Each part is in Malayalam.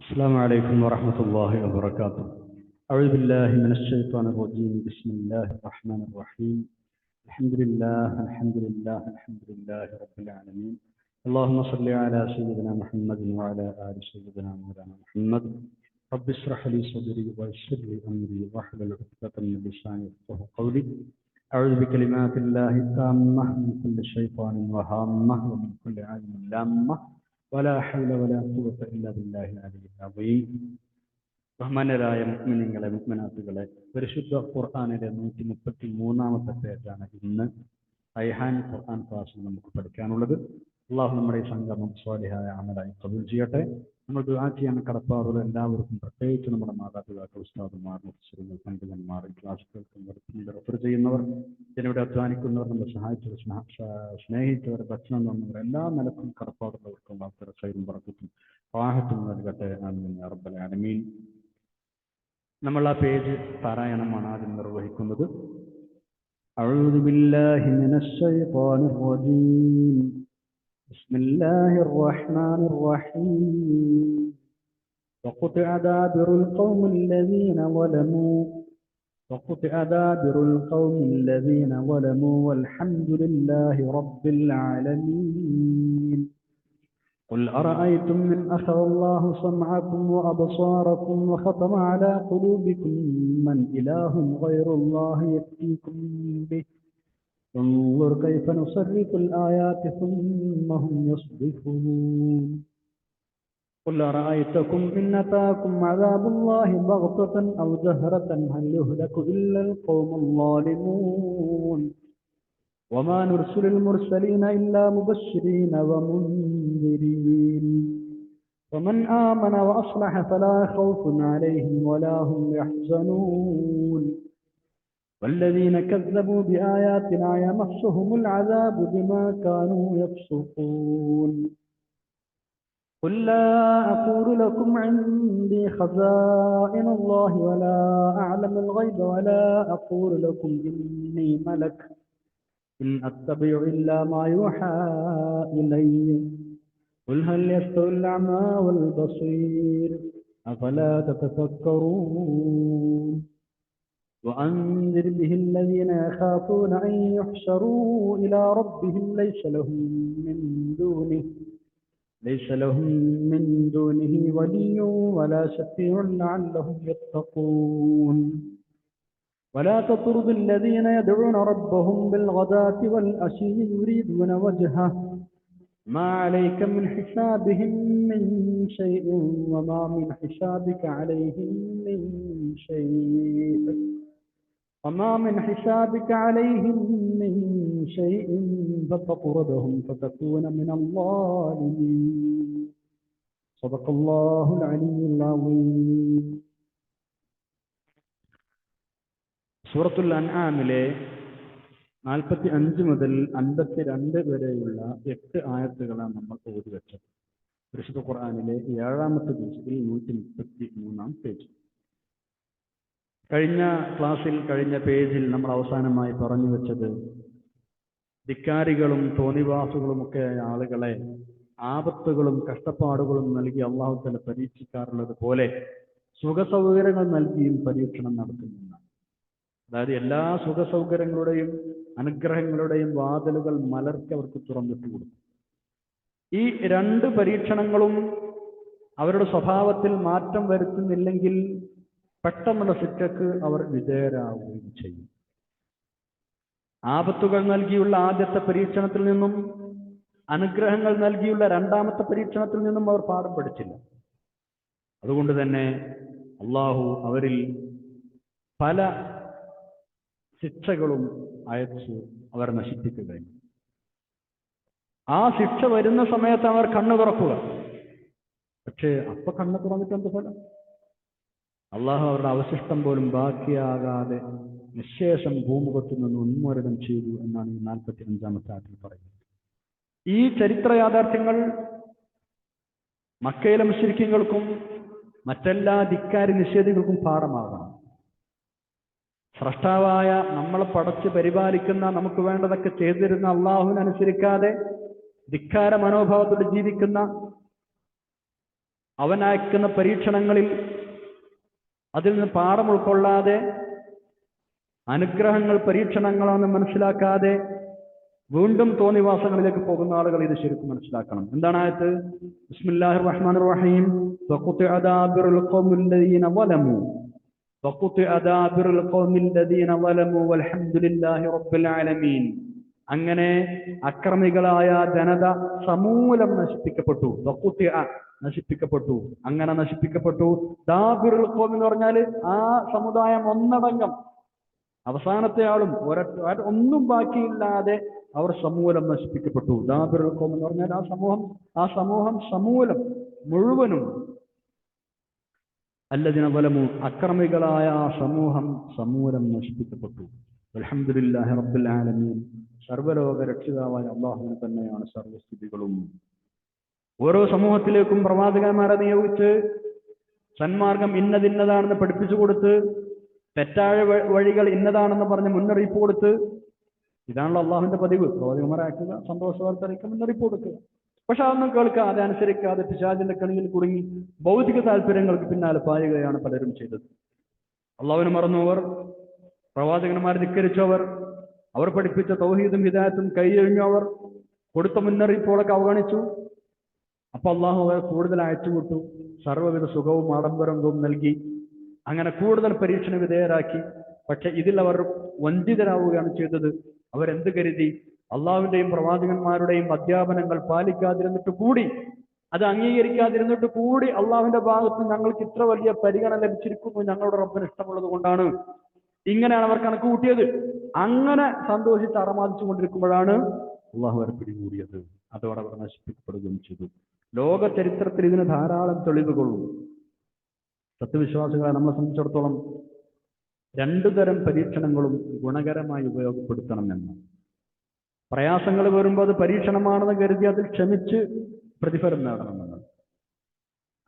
السلام عليكم ورحمة الله وبركاته. أعوذ بالله من الشيطان الرجيم. بسم الله الرحمن الرحيم. الحمد لله الحمد لله الحمد لله رب العالمين. اللهم صل على سيدنا محمد وعلى آل سيدنا مولانا محمد. رب اشرح لي صدري ويسر لي أمري واحلل عقدة من لساني يفقهوا قولي. أعوذ بكلمات الله التامة من كل شيطان وهامة ومن كل عين لامة ولا حول ولا قوة إلا بالله العلي العظيم. ബഹുമാന്യരായ മുഅ്മിനീങ്ങളെ മുഅ്മിനാത്തുകളെ, പരിശുദ്ധ ഖുർആനിലെ 133-ാമത്തെ പേജാണ് ഇന്ന് റൈഹാൻ ഖുർആൻ ക്ലാസ്സിൽ നമുക്ക് പഠിക്കാനുള്ളത്. അള്ളാഹു നമ്മുടെ ഈ സംഗമം സ്വാലിഹായ അമലായി ഖബൂൽ ചെയ്യട്ടെ. നമ്മൾ ദുആ ചെയ്യാൻ കടപ്പാടുള്ള എല്ലാവർക്കും, പ്രത്യേകിച്ച് നമ്മുടെ മാതാപിതാക്കൾ, ഉസ്താദുമാർ, മുഫസ്സിറുകൾ, പണ്ഡിതന്മാർ, ക്ലാസ് കേൾക്കുന്നവർ, റെഫർ ചെയ്യുന്നവർ, ഇതിലൂടെ അധ്വാനിക്കുന്നവർ, നമ്മളെ സഹായിച്ചവർ, സ്നേഹിച്ചവർ, ഭക്ഷണം തന്നവർ, എല്ലാ നിലക്കും കടപ്പാടുള്ളവർക്കും അള്ളാഹു ഖൈറും ബറക്കത്തും റാഹത്തും നൽകട്ടെ. ആമീൻ യാ റബ്ബൽ ആലമീൻ. നമ്മൾ ആ പേജ് പാരായണമാണ് ആദ്യം നിർവഹിക്കുന്നത്. അഊദു ബില്ലാഹി മിനശ് ശൈത്വാനിർ റജീം. ബിസ്മില്ലാഹിർ റഹ്മാനിർ റഹീം. വഖുതിഅ ദാബിറുൽ ഖൗമിൽ ലദീന വലമൂ വൽഹംദുലില്ലാഹി റബ്ബിൽ ആലമീൻ. قل أرأيتم من أخذ الله سمعكم وأبصاركم وختم على قلوبكم من إله غير الله يأتيكم به انظر كيف نصرف الآيات ثم هم يصدفون. قل أرأيتكم إن أتاكم عذاب الله بغتة أو جهرة هل يهلك إلا القوم الظالمون وما نرسل المرسلين إلا مبشرين ومنذرين ومن آمن وأصلح فلا خوف عليهم ولا هم يحزنون والذين كذبوا بآياتنا يمسهم العذاب بما كانوا يفسقون. قل لا أقول لكم عندي خزائن الله ولا أعلم الغيب ولا أقول لكم إني ملك إن أتبع إلا ما يوحى إلي قل هل يستوي الأعمى والبصير أفلا تتفكرون. وأنذر به الذين يخافون أن يحشروا إلى ربهم ليس لهم من دونه ولي ولا شفيع لعلهم يتقون. ولا تطرد الذين يدعون ربهم بالغداة والعشي يريدون وجهه ما عليك من حسابهم من شيء وما من حسابك عليهم من شيء فتطردهم فتكون من الظالمين. صدق الله العلي العظيم. സൂറത്തുൽ അൻആമിലെ 45 മുതൽ 52 വരെയുള്ള 8 ആയത്തുകളാണ് നമ്മൾ ഓതി വെച്ചത്. പരിശുദ്ധ ഖുർആനിലെ 7-ാമത്തെ ജുസിൽ 133-ാം പേജ്. കഴിഞ്ഞ പേജിൽ നമ്മൾ അവസാനമായി പറഞ്ഞു വെച്ചത്, ധിക്കാരികളും തോന്നിവാസുകളുമൊക്കെ ആളുകളെ ആപത്തുകളും കഷ്ടപ്പാടുകളും നൽകി അള്ളാഹു തആല പരീക്ഷിക്കാറുള്ളത് പോലെ സുഖസൗകര്യങ്ങൾ നൽകിയും പരീക്ഷണം നടത്തുന്നതാണ്. അതായത് എല്ലാ സുഖസൗകര്യങ്ങളുടെയും അനുഗ്രഹങ്ങളുടെയും വാതിലുകൾ മലർത്തി അവർക്ക് തുറന്നിട്ട് കൊടുക്കും. ഈ 2 പരീക്ഷണങ്ങളും അവരുടെ സ്വഭാവത്തിൽ മാറ്റം വരുത്തുന്നില്ലെങ്കിൽ പെട്ടെന്നുള്ള ശിക്ഷക്ക് അവർ വിധേയരാവുകയും ചെയ്യും. ആപത്തുകൾ നൽകിയുള്ള ആദ്യത്തെ പരീക്ഷണത്തിൽ നിന്നും അനുഗ്രഹങ്ങൾ നൽകിയുള്ള 2-ാമത്തെ പരീക്ഷണത്തിൽ നിന്നും അവർ പാഠം പഠിച്ചില്ല. അതുകൊണ്ട് തന്നെ അള്ളാഹു അവരിൽ പല ശിക്ഷകളും അയച്ചു അവരെ നശിപ്പിക്കുകയും, ആ ശിക്ഷ വരുന്ന സമയത്ത് അവർ കണ്ണു തുറക്കുക. പക്ഷേ അപ്പൊ കണ്ണു തുറന്നിട്ട് എന്ത് ഫലം? അള്ളാഹു അവരുടെ അവശിഷ്ടം പോലും ബാക്കിയാകാതെ നിശേഷം ഭൂമുഖത്തു നിന്ന് ഉന്മൂലനം ചെയ്തു എന്നാണ് ഈ 45-ാമത്തെ ആയത്തിൽ പറയുന്നത്. ഈ ചരിത്ര യാഥാർത്ഥ്യങ്ങൾ മക്കയിലെ മുശ്രിക്കീങ്ങൾക്കും മറ്റെല്ലാ ധിക്കാരി നിഷേധികൾക്കും പാഠമാകണം. സ്രഷ്ടാവായ നമ്മളെ പടച്ച് പരിപാലിക്കുന്ന, നമുക്ക് വേണ്ടതൊക്കെ ചെയ്തിരുന്ന അള്ളാഹുവിനനുസരിക്കാതെ ധിക്കാര മനോഭാവത്തോടെ ജീവിക്കുന്ന അവൻ അയക്കുന്ന പരീക്ഷണങ്ങളിൽ അതിൽ നിന്ന് പാഠം ഉൾക്കൊള്ളാതെ, അനുഗ്രഹങ്ങൾ പരീക്ഷണങ്ങളാണെന്ന് മനസ്സിലാക്കാതെ വീണ്ടും തോന്നിവാസങ്ങളിലേക്ക് പോകുന്ന ആളുകൾ ഇത് ശരിക്കും മനസ്സിലാക്കണം. എന്താണ് ആയത്ത്? ബിസ്മില്ലാഹിർ റഹ്മാനിർ റഹീം. വഖുതിഅ ദാബിറുൽ ഖൗമിൽ ലദീന ളലമു വഖുതിഅ ദാബിറുൽ ഖൗമിൽ ലദീന ളലമു വൽഹംദുലില്ലാഹി റബ്ബിൽ ആലമീൻ. അങ്ങനെ അക്രമികളായ ജനത സമൂലം നശിപ്പിക്കപ്പെട്ടു. വഖുതിഅ നശിപ്പിക്കപ്പെട്ടു, അങ്ങനെ നശിപ്പിക്കപ്പെട്ടു. ദാബിറുൽ ഖൗം എന്ന് പറഞ്ഞാൽ ആ സമുദായം ഒന്നടങ്കം, അവസാനത്തെ ആളും ഒന്നും ബാക്കിയില്ലാതെ അവർ സമൂലം നശിപ്പിക്കപ്പെട്ടു. ദാബിറുൽ ഖൗം എന്ന് പറഞ്ഞാൽ ആ സമൂഹം സമൂലം മുഴുവനും. അല്ലദീന ളലമു, അക്രമികളായ ആ സമൂഹം സമൂലം നശിപ്പിക്കപ്പെട്ടു. അൽഹംദുലില്ലാഹി റബ്ബിൽ ആലമീൻ, സർവ്വലോക രക്ഷിതാവായ അല്ലാഹുവിന് തന്നെയാണ് സർവ്വസ്തുതികളും. ഓരോ സമൂഹത്തിലേക്കും പ്രവാചകന്മാരെ നിയോഗിച്ച് സന്മാർഗം ഇന്നതാണെന്ന് പഠിപ്പിച്ചു കൊടുത്ത്, തെറ്റായ വഴികൾ ഇന്നതാണെന്ന് പറഞ്ഞ് മുന്നറിയിപ്പ് കൊടുത്ത്, ഇതാണല്ലോ അള്ളാഹുവിന്റെ പതിവ്. പ്രവാചകന്മാരെ അയക്കുക, സന്തോഷ വാർത്ത അറിയിക്കുക, മുന്നറിയിപ്പ് കൊടുക്കുക. പക്ഷെ അതൊന്നും കേൾക്കാതെ അനുസരിക്കാതെ പിശാചിന്റെ കണിയിൽ കുടുങ്ങി ഭൗതിക താല്പര്യങ്ങൾക്ക് പിന്നാലെ പായുകയാണ് പലരും ചെയ്തത്. അള്ളാഹുവിനെ മറന്നവർ, പ്രവാചകന്മാരെ ധിക്കരിച്ചവർ, അവർ പഠിപ്പിച്ച തൗഹീദും ഹിദായത്തും കൈയൊഴിഞ്ഞവർ, കൊടുത്ത മുന്നറിയിപ്പുകളൊക്കെ അവഗണിച്ചു. അപ്പൊ അള്ളാഹു അവരെ കൂടുതൽ അയച്ചുവിട്ടു, സർവ്വവിധ സുഖവും ആഡംബരവും നൽകി, അങ്ങനെ കൂടുതൽ പരീക്ഷണ വിധേയരാക്കി. പക്ഷെ ഇതിൽ അവർ വഞ്ചിതരാവുകയാണ് ചെയ്തത്. അവരെന്ത് കരുതി? അള്ളാഹുവിന്റെയും പ്രവാചകന്മാരുടെയും അധ്യാപനങ്ങൾ പാലിക്കാതിരുന്നിട്ട് കൂടി, അത് അംഗീകരിക്കാതിരുന്നിട്ട് കൂടി, അള്ളാഹുവിന്റെ ഭാഗത്ത് ഞങ്ങൾക്ക് ഇത്ര വലിയ പരിഗണന ലഭിച്ചിരിക്കുന്നു, ഞങ്ങളുടെ റബ്ബിന് ഇഷ്ടമുള്ളത് കൊണ്ടാണ്, ഇങ്ങനെയാണ് അവർ കണക്ക് കൂട്ടിയത്. അങ്ങനെ സന്തോഷിച്ച് അറമാദിച്ചു കൊണ്ടിരിക്കുമ്പോഴാണ് അള്ളാഹു അവരെ പിടികൂടിയത്. അതോടെ അവർ നശിപ്പിക്കപ്പെടുകയും ചെയ്തു. ലോക ചരിത്രത്തിൽ ഇതിന് ധാരാളം തെളിവുകളുണ്ട്. സത്യവിശ്വാസികളെ നമ്മളെ സംബന്ധിച്ചിടത്തോളം രണ്ടു തരം പരീക്ഷണങ്ങളും ഗുണകരമായി ഉപയോഗപ്പെടുത്തണമെന്ന്. പ്രയാസങ്ങൾ വരുമ്പോൾ അത് പരീക്ഷണമാണെന്ന് കരുതി അതിൽ ക്ഷമിച്ച് പ്രതിഫലം നേടണമെന്ന്.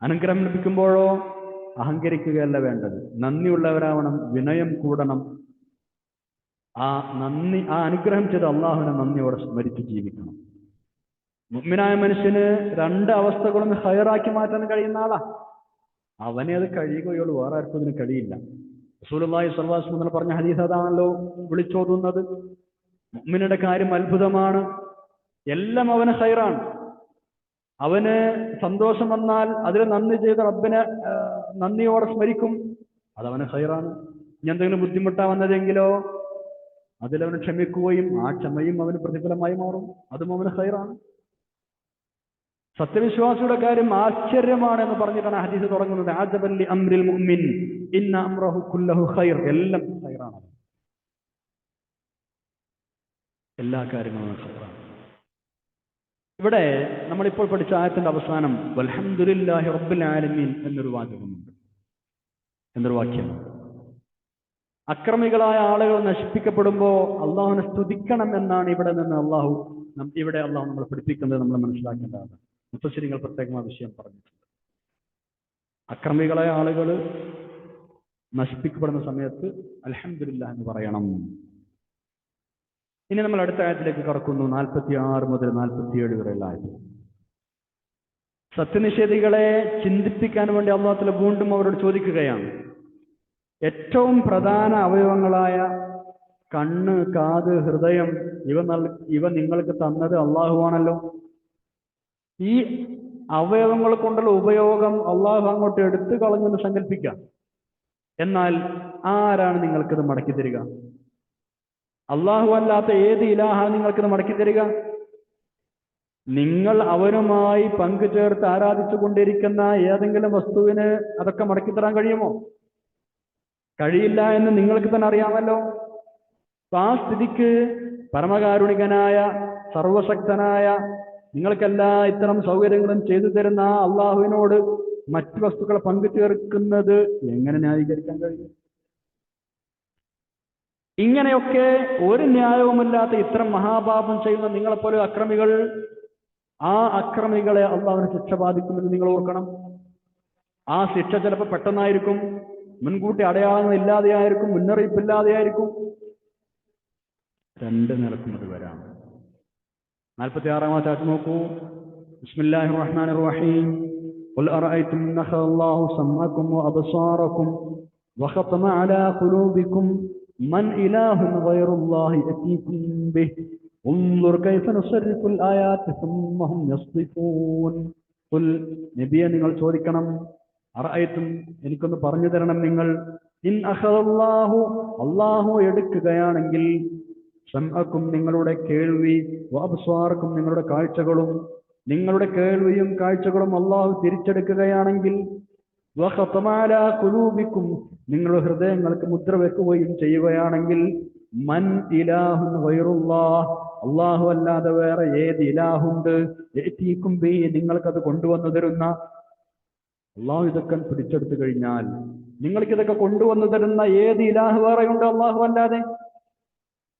അനുഗ്രഹം ലഭിക്കുമ്പോഴോ അഹങ്കരിക്കുകയല്ല വേണ്ടത്, നന്ദിയുള്ളവരാവണം, വിനയം കൂടണം. ആ അനുഗ്രഹം ചെയ്ത് അള്ളാഹുവിനെ നന്ദിയോടെ സ്മരിച്ച് ജീവിക്കണം. മുഅ്മിനായ മനുഷ്യന് രണ്ട് അവസ്ഥകളും ഹൈറാക്കി മാറ്റാൻ കഴിയുന്ന ആളാ. അവനെ അത് കഴിയുകയുള്ളൂ, വേറെ ആർക്കും അതിന് കഴിയില്ല. റസൂലുള്ളാഹി സ്വല്ലല്ലാഹു അലൈഹി വസല്ലം പറഞ്ഞ ഹദീസ് അതാണല്ലോ വിളിച്ചോതുന്നത്. മുഅ്മിനുടെ കാര്യം അത്ഭുതമാണ്, എല്ലാം അവന് ഹൈറാണ്. അവന് സന്തോഷം വന്നാൽ അതിൽ നന്ദി ചെയ്ത് റബ്ബിനെ നന്ദിയോടെ സ്മരിക്കും, അതവന് ഹൈറാണ്. ഇനി എന്തെങ്കിലും ബുദ്ധിമുട്ടാ വന്നതെങ്കിലോ അതിലവന് ക്ഷമിക്കുകയും ആ ക്ഷമയും അവന് പ്രതിഫലമായി മാറും, അതും അവന് ഹൈറാണ്. സത്യവിശ്വാസിയുടെ കാര്യം ആശ്ചര്യമാണ് എന്ന് പറഞ്ഞിട്ടാണ് ഹദീസ് തുടങ്ങുന്നത്. അജബൻ ലി അംരിൽ മുഅ്മിൻ ഇന്ന അംറഹു കുല്ലഹു ഖൈർ. എല്ലാം ഖൈറാണ്, എല്ലാ കാര്യങ്ങളും ഖൈറാണ്. ഇവിടെ നമ്മളിപ്പോൾ പഠിച്ച ആയത്തിന്റെ അവസാനം വൽഹംദുലില്ലാഹി റബ്ബിൽ ആലമീൻ എന്നൊരു വാചകമുണ്ട്, എന്നൊരു വാക്യമുണ്ട്. അക്രമികളായ ആളുകൾ നശിപ്പിക്കപ്പെടുമ്പോൾ അള്ളാഹുവിനെ സ്തുതിക്കണം എന്നാണ് ഇവിടെ അള്ളാഹു നമ്മളെ പഠിപ്പിക്കുന്നത്. നമ്മൾ മനസ്സിലാക്കേണ്ടതാണ്. മുഫസ്സിരിങ്ങൾ പ്രത്യേകമായ വിഷയം പറഞ്ഞിട്ടുണ്ട്. അക്രമികളായ ആളുകൾ നശിപ്പിക്കപ്പെടുന്ന സമയത്ത് അൽഹംദുലില്ലാഹ് എന്ന് പറയണം. ഇനി നമ്മൾ അടുത്ത ആയത്തിലേക്ക് കടക്കുന്നു. 46 മുതൽ 47 വരെയുള്ള ആയത്ത്. സത്യനിഷേധികളെ ചിന്തിപ്പിക്കാൻ വേണ്ടി അല്ലാഹു തആല വീണ്ടും അവരോട് ചോദിക്കുകയാണ്. ഏറ്റവും പ്രധാന അവയവങ്ങളായ കണ്ണ്, കാത്, ഹൃദയം ഇവ നിങ്ങൾക്ക് തന്നത് അള്ളാഹുവാണല്ലോ. ഈ അവയവങ്ങൾ കൊണ്ടുള്ള ഉപയോഗം അള്ളാഹു അങ്ങോട്ട് എടുത്തു കളഞ്ഞെന്ന് സങ്കല്പിക്കാം. എന്നാൽ ആരാണ് നിങ്ങൾക്കിത് മടക്കി തരിക? അള്ളാഹു അല്ലാത്ത ഏത് ഇലാഹാണ് നിങ്ങൾക്കിത് മടക്കി തരിക? നിങ്ങൾ അവനുമായി പങ്കു ചേർത്ത് ആരാധിച്ചു കൊണ്ടിരിക്കുന്ന ഏതെങ്കിലും വസ്തുവിന് അതൊക്കെ മടക്കി തരാൻ കഴിയുമോ? കഴിയില്ല എന്ന് നിങ്ങൾക്ക് തന്നെ അറിയാമല്ലോ. ആ സ്ഥിതിക്ക് പരമകാരുണികനായ സർവശക്തനായ നിങ്ങൾക്കെല്ലാ ഇത്തരം സൗകര്യങ്ങളും ചെയ്തു തരുന്ന അള്ളാഹുവിനോട് മറ്റു വസ്തുക്കളെ പങ്കു ചേർക്കുന്നത് എങ്ങനെ ന്യായീകരിക്കാൻ കഴിയും? ഇങ്ങനെയൊക്കെ ഒരു ന്യായവുമില്ലാത്ത ഇത്തരം മഹാപാപം ചെയ്യുന്ന നിങ്ങളെപ്പോലെ അക്രമികൾ, ആ അക്രമികളെ അള്ളാഹുവിന് ശിക്ഷ ബാധിക്കുമെന്ന് നിങ്ങൾ ഓർക്കണം. ആ ശിക്ഷ ചിലപ്പോൾ പെട്ടെന്നായിരിക്കും, മുൻകൂട്ടി അടയാളങ്ങൾ ഇല്ലാതെയായിരിക്കും, മുന്നറിയിപ്പില്ലാതെയായിരിക്കും. രണ്ട് നിലക്കും അത് വരാം. 46-ാമത്തെ ആയത്ത് നോക്കൂ. ബിസ്മില്ലാഹിർ റഹ്മാനിർ റഹീം. ഖുൽ അറഅയ്തും നഖല്ലാഹു സമഅക്കും വഅബ്സാറക്കും വഖതമ അലാ ഖുലൂബിക്കും മൻ ഇലാഹുൻ ഗൈറുല്ലാഹി യഅതീകും ബിഹി ഉൻദുർ കൈഫ നുസർരിഫുൽ ആയാതി സുമ്മ ഹും യസ്ദിഫൂൻ. ഖുൽ നബിയെ നിങ്ങൾ ചോദിക്കണം, അറഅയ്തും എനിക്കൊന്ന് പറഞ്ഞു തരണം നിങ്ങൾ, ഇൻ അഖദല്ലാഹു അല്ലാഹു എടുക്കുകയാണെങ്കിൽ, സമഅക്കും നിങ്ങളുടെ കേൾവി, വഅബ്സാറക്കും നിങ്ങളുടെ കാഴ്ചകളും, നിങ്ങളുടെ കേൾവിയും കാഴ്ചകളും അല്ലാഹു തിരിച്ചെടുക്കുകയാണെങ്കിൽ, വഖതമ അലാ ഖുലൂബിക്കും നിങ്ങളുടെ ഹൃദയങ്ങൾക്ക് മുദ്ര വെക്കുകയും ചെയ്യുകയാണെങ്കിൽ, മൻ ഇലാഹുൻ ഗൈറുല്ലാഹ് അല്ലാഹു അല്ലാതെ വേറെ ഏത് ഇലാഹുണ്ട്, യഅതീകും ബിഹി നിങ്ങൾക്കത് കൊണ്ടുവന്നു തരുന്ന, അള്ളാഹു ഇതൊക്കെ പിടിച്ചെടുത്തു കഴിഞ്ഞാൽ നിങ്ങൾക്ക് ഇതൊക്കെ കൊണ്ടുവന്നു തരുന്ന ഏത് ഇലാഹ് വേറെയുണ്ട് അള്ളാഹു അല്ലാതെ?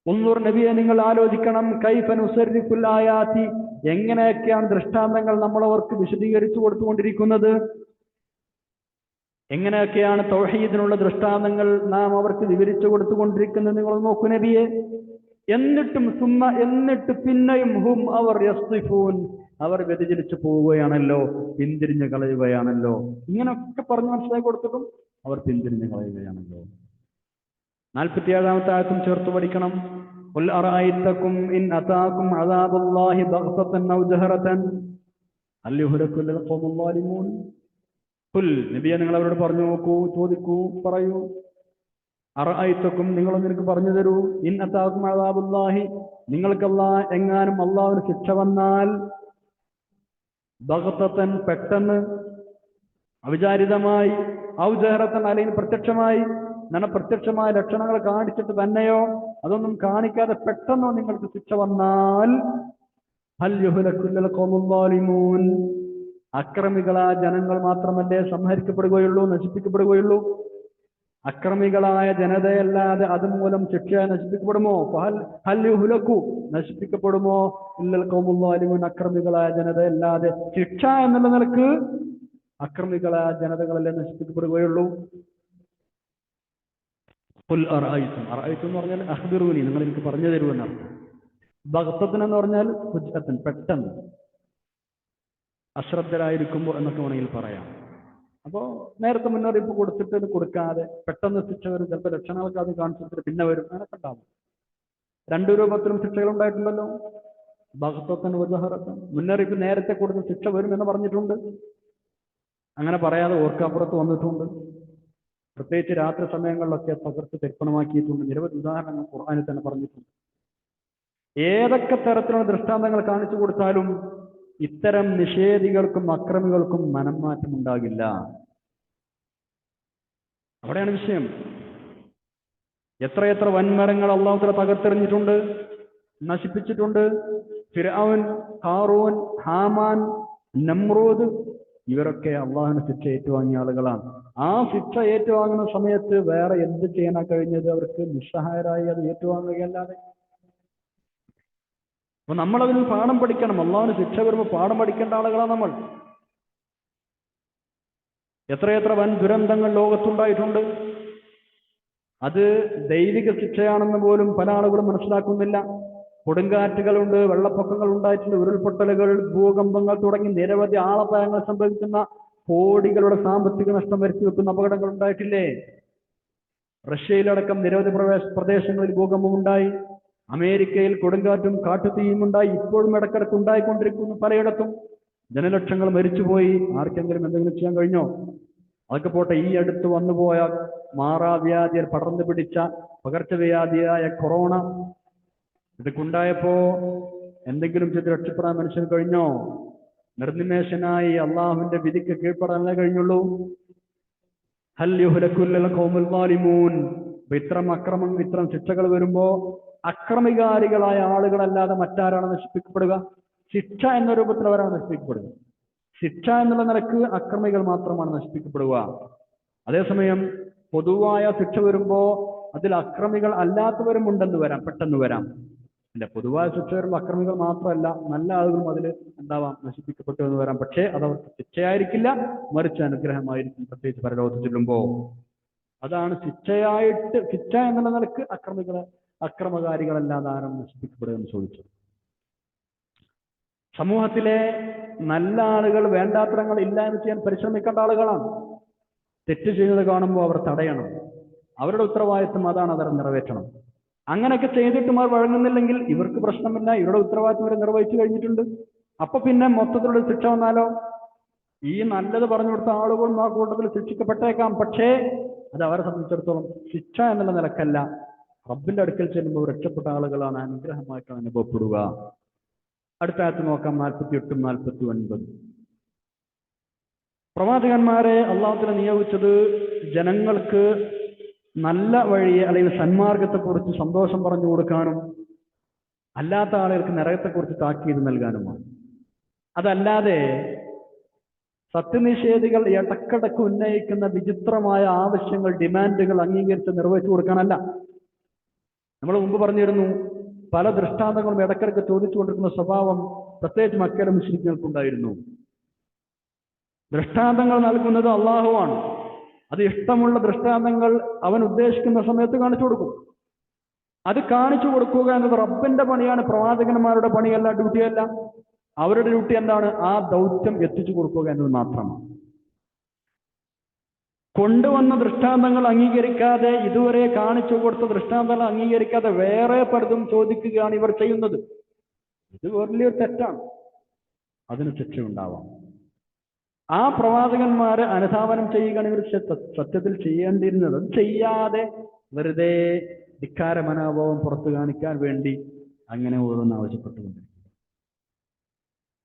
ഉൻദുർ നബിയെ നിങ്ങൾ ആലോചിക്കണം, കൈഫ നുസർരിഫുൽ ആയാതി എങ്ങനെയൊക്കെയാണ് ദൃഷ്ടാന്തങ്ങൾ നമ്മളവർക്ക് വിശദീകരിച്ചു കൊടുത്തുകൊണ്ടിരിക്കുന്നത്, എങ്ങനെയൊക്കെയാണ് തൗഹീദിനുള്ള ദൃഷ്ടാന്തങ്ങൾ നാം അവർക്ക് വിവരിച്ചു കൊടുത്തുകൊണ്ടിരിക്കുന്നത് നിങ്ങൾ നോക്കൂ നബിയെ. എന്നിട്ട് പിന്നെയും ഹും അവർ യസ്ദിഫൂൻ അവർ വ്യതിചലിച്ചു പോവുകയാണല്ലോ, പിന്തിരിഞ്ഞു കളയുകയാണല്ലോ. ഇങ്ങനെയൊക്കെ പറഞ്ഞു മനസ്സിലാക്കി കൊടുത്തിട്ടും അവർ പിന്തിരിഞ്ഞു കളയുകയാണല്ലോ. 47-ാമത്തെ ആയത്തും ചേർത്ത് പഠിക്കണം. ഖുൽ അറഅയ്തകും ഇൻ അതാകും അദാബുല്ലാഹി ബഗ്തതൻ ഔ ജഹറതൻ ഹൽ യുഹ്ലകു ലൽ ഖൗമുൽ ളാലിമൂൻ. ഖുൽ നബിയെ നിങ്ങൾ അവരോട് പറഞ്ഞു നോക്കൂ, ചോദിക്കൂ, പറയൂ. അറഅയ്തകും നിങ്ങളൊന്ന് എനിക്ക് പറഞ്ഞു തരൂ, ഇൻ അതാകും അദാബുല്ലാഹി നിങ്ങൾക്ക് എങ്ങാനും അള്ളാഹുവിന് ശിക്ഷ വന്നാൽ, ബഗ്തതൻ പെട്ടെന്ന്, അവിചാരിതമായി, ഔ ജഹറതൻ അല്ലെങ്കിൽ പ്രത്യക്ഷമായി, പ്രത്യക്ഷമായ ലക്ഷണങ്ങൾ കാണിച്ചിട്ട് തന്നെയോ അതൊന്നും കാണിക്കാതെ പെട്ടെന്നോ നിങ്ങൾക്ക് ശിക്ഷ വന്നാൽ, ഹൽ യുഹ്ലകു ലൽ ഖൗമുൽ ളാലിമൂൻ അക്രമികളായ ജനങ്ങൾ മാത്രമല്ലേ സംഹരിക്കപ്പെടുകയുള്ളൂ, നശിപ്പിക്കപ്പെടുകയുള്ളൂ? അക്രമികളായ ജനതയല്ലാതെ അതുമൂലം ശിക്ഷ നശിപ്പിക്കപ്പെടുമോ? ഹൽ യുഹ്ലകു നശിപ്പിക്കപ്പെടുമോ ഇല്ലൽ ഖൗമുൽ ളാലിമൂൻ അക്രമികളായ ജനതയല്ലാതെ ശിക്ഷ എന്നുള്ള നിലക്ക് അക്രമികളായ ജനതകളല്ലേ നശിപ്പിക്കപ്പെടുകയുള്ളൂ? ഖുൽ അറഅയ്തും എന്ന് പറഞ്ഞാൽ അഖ്ബിറൂനി നിങ്ങൾ എനിക്ക് പറഞ്ഞു തരൂ എന്നാണ്. ബഗ്തതൻ എന്ന് പറഞ്ഞാൽ ഫുജ്അത്തൻ പെട്ടെന്ന്, അശ്രദ്ധരായിരിക്കുമ്പോൾ എന്നൊക്കെ വേണമെങ്കിൽ പറയാം. അപ്പോൾ നേരത്തെ മുന്നറിയിപ്പ് കൊടുത്തിട്ട് കൊടുക്കാതെ പെട്ടെന്ന് ശിക്ഷ വരും, ചിലപ്പോൾ ലക്ഷണങ്ങളൊക്കെ അത് കാണിച്ചിട്ട് പിന്നെ വരും, അങ്ങനെയൊക്കെ ഉണ്ടാവും. 2 രൂപത്തിലും ശിക്ഷകൾ ഉണ്ടായിട്ടുണ്ടല്ലോ. ബഗ്തതൻ വജഹറതൻ മുന്നറിയിപ്പ് നേരത്തെ കൊടുത്ത് ശിക്ഷ വരും എന്ന് പറഞ്ഞിട്ടുണ്ട്, അങ്ങനെ പറയാതെ ഓർക്കാപ്പുറത്ത് വന്നിട്ടുണ്ട്. പ്രത്യേകിച്ച് രാത്രി സമയങ്ങളിലൊക്കെ തകർത്ത് തരിപ്പണമാക്കിയിട്ടുണ്ട്. നിരവധി ഉദാഹരണങ്ങൾ ഖുർആനിൽ തന്നെ പറഞ്ഞിട്ടുണ്ട്. ഏതൊക്കെ തരത്തിലുള്ള ദൃഷ്ടാന്തങ്ങൾ കാണിച്ചു കൊടുത്താലും ഇത്തരം നിഷേധികൾക്കും അക്രമികൾക്കും മനംമാറ്റം ഉണ്ടാകില്ല. അവിടെയാണ് വിഷയം. എത്രയെത്ര വൻമരങ്ങൾ അല്ലാഹു തആല തകർത്തെറിഞ്ഞിട്ടുണ്ട്, നശിപ്പിച്ചിട്ടുണ്ട്. ഫിർഔൻ, ഖാറൂൻ, ഹാമാൻ, നമ്രൂദ് ഇവരൊക്കെ അള്ളാഹുവിന് ശിക്ഷ ഏറ്റുവാങ്ങിയ ആളുകളാണ്. ആ ശിക്ഷ ഏറ്റുവാങ്ങുന്ന സമയത്ത് വേറെ എന്ത് ചെയ്യാനാ കഴിഞ്ഞത് അവർക്ക്? നിസ്സഹായരായി അത് ഏറ്റുവാങ്ങുകയല്ലാതെ. അപ്പൊ നമ്മളതിൽ പാഠം പഠിക്കണം. അള്ളാഹുവിന് ശിക്ഷ വരുമ്പോൾ പാഠം പഠിക്കേണ്ട ആളുകളാണ് നമ്മൾ. എത്രയെത്ര വൻ ദുരന്തങ്ങൾ ലോകത്തുണ്ടായിട്ടുണ്ട്. അത് ദൈവിക ശിക്ഷയാണെന്ന് പോലും പല ആളുകളും മനസ്സിലാക്കുന്നില്ല. കൊടുങ്കാറ്റുകളുണ്ട്, വെള്ളപ്പൊക്കങ്ങൾ ഉണ്ടായിട്ടുണ്ട്, ഉരുൾപൊട്ടലുകൾ, ഭൂകമ്പങ്ങൾ തുടങ്ങി നിരവധി ആളപായങ്ങൾ സംഭവിക്കുന്ന, കോടികളുടെ സാമ്പത്തിക നഷ്ടം വരുത്തി വെക്കുന്ന അപകടങ്ങൾ ഉണ്ടായിട്ടില്ലേ? റഷ്യയിലടക്കം നിരവധി പ്രദേശങ്ങളിൽ ഭൂകമ്പം ഉണ്ടായി. അമേരിക്കയിൽ കൊടുങ്കാറ്റും കാട്ടുതീയും ഉണ്ടായി. ഇപ്പോഴും ഇടക്കിടക്ക് ഉണ്ടായിക്കൊണ്ടിരിക്കുന്നു പലയിടത്തും. ജനലക്ഷങ്ങൾ മരിച്ചുപോയി. ആർക്കെങ്കിലും എന്തെങ്കിലും ചെയ്യാൻ കഴിഞ്ഞോ? അതൊക്കെ പോട്ടെ, ഈ അടുത്ത് വന്നുപോയ മാറാവ്യാധിയിൽ പടർന്നു പിടിച്ച പകർച്ചവ്യാധിയായ കൊറോണ, ഇതൊക്കെ ഉണ്ടായപ്പോ എന്തെങ്കിലും ചെയ്ത് രക്ഷപ്പെടാൻ മനുഷ്യന് കഴിഞ്ഞോ? നിർനിമേഷനായി അള്ളാഹുവിന്റെ വിധിക്ക് കീഴ്പ്പെടാനേ കഴിഞ്ഞുള്ളൂ. ഹൽ യുഹ്ലകു ലൽ ഖൗമുൽ ളാലിമൂൻ. ഇത്തരം അക്രമം, ഇത്തരം ശിക്ഷകൾ വരുമ്പോ അക്രമികാരികളായ ആളുകളല്ലാതെ മറ്റാരാണ് നശിപ്പിക്കപ്പെടുക? ശിക്ഷ എന്ന രൂപത്തിൽ അവരാണ് നശിപ്പിക്കപ്പെടുക. ശിക്ഷ എന്നുള്ള നിലക്ക് അക്രമികൾ മാത്രമാണ് നശിപ്പിക്കപ്പെടുക. അതേസമയം പൊതുവായ ശിക്ഷ വരുമ്പോ അതിൽ അക്രമികൾ അല്ലാത്തവരും ഉണ്ടെന്ന് വരാം, പെട്ടെന്ന് വരാം. അല്ല, പൊതുവായ ശിക്ഷ വരുമ്പോൾ അക്രമികൾ മാത്രമല്ല നല്ല ആളുകളും അതിൽ ഉണ്ടാവാം, നശിപ്പിക്കപ്പെട്ടു എന്ന് വരാം. പക്ഷേ അതവർക്ക് ശിക്ഷയായിരിക്കില്ല, മറിച്ച് അനുഗ്രഹമായിരിക്കും, പ്രത്യേകിച്ച് പരലോകത്ത് ചെല്ലുമ്പോ. അതാണ് ശിക്ഷ എന്നുള്ള നിലക്ക് അക്രമകാരികളല്ലാതെ ആരും നശിപ്പിക്കപ്പെടുക എന്ന് ചോദിച്ചത്. സമൂഹത്തിലെ നല്ല ആളുകൾ വേണ്ടാത്തരങ്ങൾ ഇല്ലായ്മ ചെയ്യാൻ പരിശ്രമിക്കേണ്ട ആളുകളാണ്. തെറ്റ് ചെയ്യുന്നത് കാണുമ്പോൾ അവർ തടയണം. അവരുടെ ഉത്തരവാദിത്വം അതാണ്, അവർ നിറവേറ്റണം. അങ്ങനെയൊക്കെ ചെയ്തിട്ടും അവർ വഴങ്ങുന്നില്ലെങ്കിൽ ഇവർക്ക് പ്രശ്നമില്ല, ഇവരുടെ ഉത്തരവാദിത്വം ഇവർ നിർവഹിച്ചു കഴിഞ്ഞിട്ടുണ്ട്. അപ്പൊ പിന്നെ മൊത്തത്തിലുള്ള ശിക്ഷ വന്നാലോ? ഈ നല്ലത് പറഞ്ഞു കൊടുത്ത ആളുകളും ആ കൂട്ടത്തിൽ ശിക്ഷിക്കപ്പെട്ടേക്കാം. പക്ഷേ അത് അവരെ സംബന്ധിച്ചിടത്തോളം ശിക്ഷ എന്നുള്ള നിലക്കല്ല, റബ്ബിന്റെ അടുക്കൽ ചെല്ലുമ്പോൾ രക്ഷപ്പെട്ട ആളുകളാണ്, അനുഗ്രഹമായിട്ടാണ് അനുഭവപ്പെടുക. അടുത്ത ആയത്ത് നോക്കാം, 48 49. പ്രവാചകന്മാരെ അള്ളാഹുവിനെ നിയോഗിച്ചത് ജനങ്ങൾക്ക് നല്ല വഴിയെ അല്ലെങ്കിൽ സന്മാർഗത്തെക്കുറിച്ച് സന്തോഷം പറഞ്ഞു കൊടുക്കാനും അല്ലാത്ത ആളുകൾക്ക് നരകത്തെക്കുറിച്ച് താക്കീത് നൽകാനുമാണ്. അതല്ലാതെ സത്യനിഷേധികൾ ഇടക്കിടക്ക് ഉന്നയിക്കുന്ന വിചിത്രമായ ആവശ്യങ്ങൾ, ഡിമാൻഡുകൾ അംഗീകരിച്ച് നിർവഹിച്ചു കൊടുക്കാനല്ല. നമ്മൾ മുമ്പ് പറഞ്ഞിരുന്നു, പല ദൃഷ്ടാന്തങ്ങളും ഇടക്കിടക്ക് ചോദിച്ചുകൊണ്ടിരിക്കുന്ന സ്വഭാവം പ്രത്യേകിച്ച് മക്കയിലെ മുശ്രിക്കുകൾക്കുണ്ടായിരുന്നു. ദൃഷ്ടാന്തങ്ങൾ നൽകുന്നത് അള്ളാഹുവാണ്. അത് ഇഷ്ടമുള്ള ദൃഷ്ടാന്തങ്ങൾ അവൻ ഉദ്ദേശിക്കുന്ന സമയത്ത് കാണിച്ചു കൊടുക്കും. അത് കാണിച്ചു കൊടുക്കുക എന്നത് റബ്ബിന്റെ പണിയാണ്, പ്രവാചകന്മാരുടെ പണിയല്ല, ഡ്യൂട്ടിയല്ല. അവരുടെ ഡ്യൂട്ടി എന്താണ്? ആ ദൗത്യം എത്തിച്ചു കൊടുക്കുക എന്നത് മാത്രമാണ്. കൊണ്ടുവന്ന ദൃഷ്ടാന്തങ്ങൾ അംഗീകരിക്കാതെ, ഇതുവരെ കാണിച്ചു കൊടുത്ത ദൃഷ്ടാന്തങ്ങൾ അംഗീകരിക്കാതെ വേറെ പലതും ചോദിക്കുകയാണ് ഇവർ ചെയ്യുന്നത്. ഇത് വലിയൊരു തെറ്റാണ്. അതിന് ശിക്ഷ ഉണ്ടാവാം. ആ പ്രവാചകന്മാരെ അനുധാവനം ചെയ്യുകയാണ് ഇവർ സത്യത്തിൽ ചെയ്യേണ്ടിയിരുന്നത്. ചെയ്യാതെ വെറുതെ ധിക്കാര മനോഭാവം പുറത്തു കാണിക്കാൻ വേണ്ടി അങ്ങനെ ഓരോന്ന് ആവശ്യപ്പെട്ടുകൊണ്ടിരിക്കും.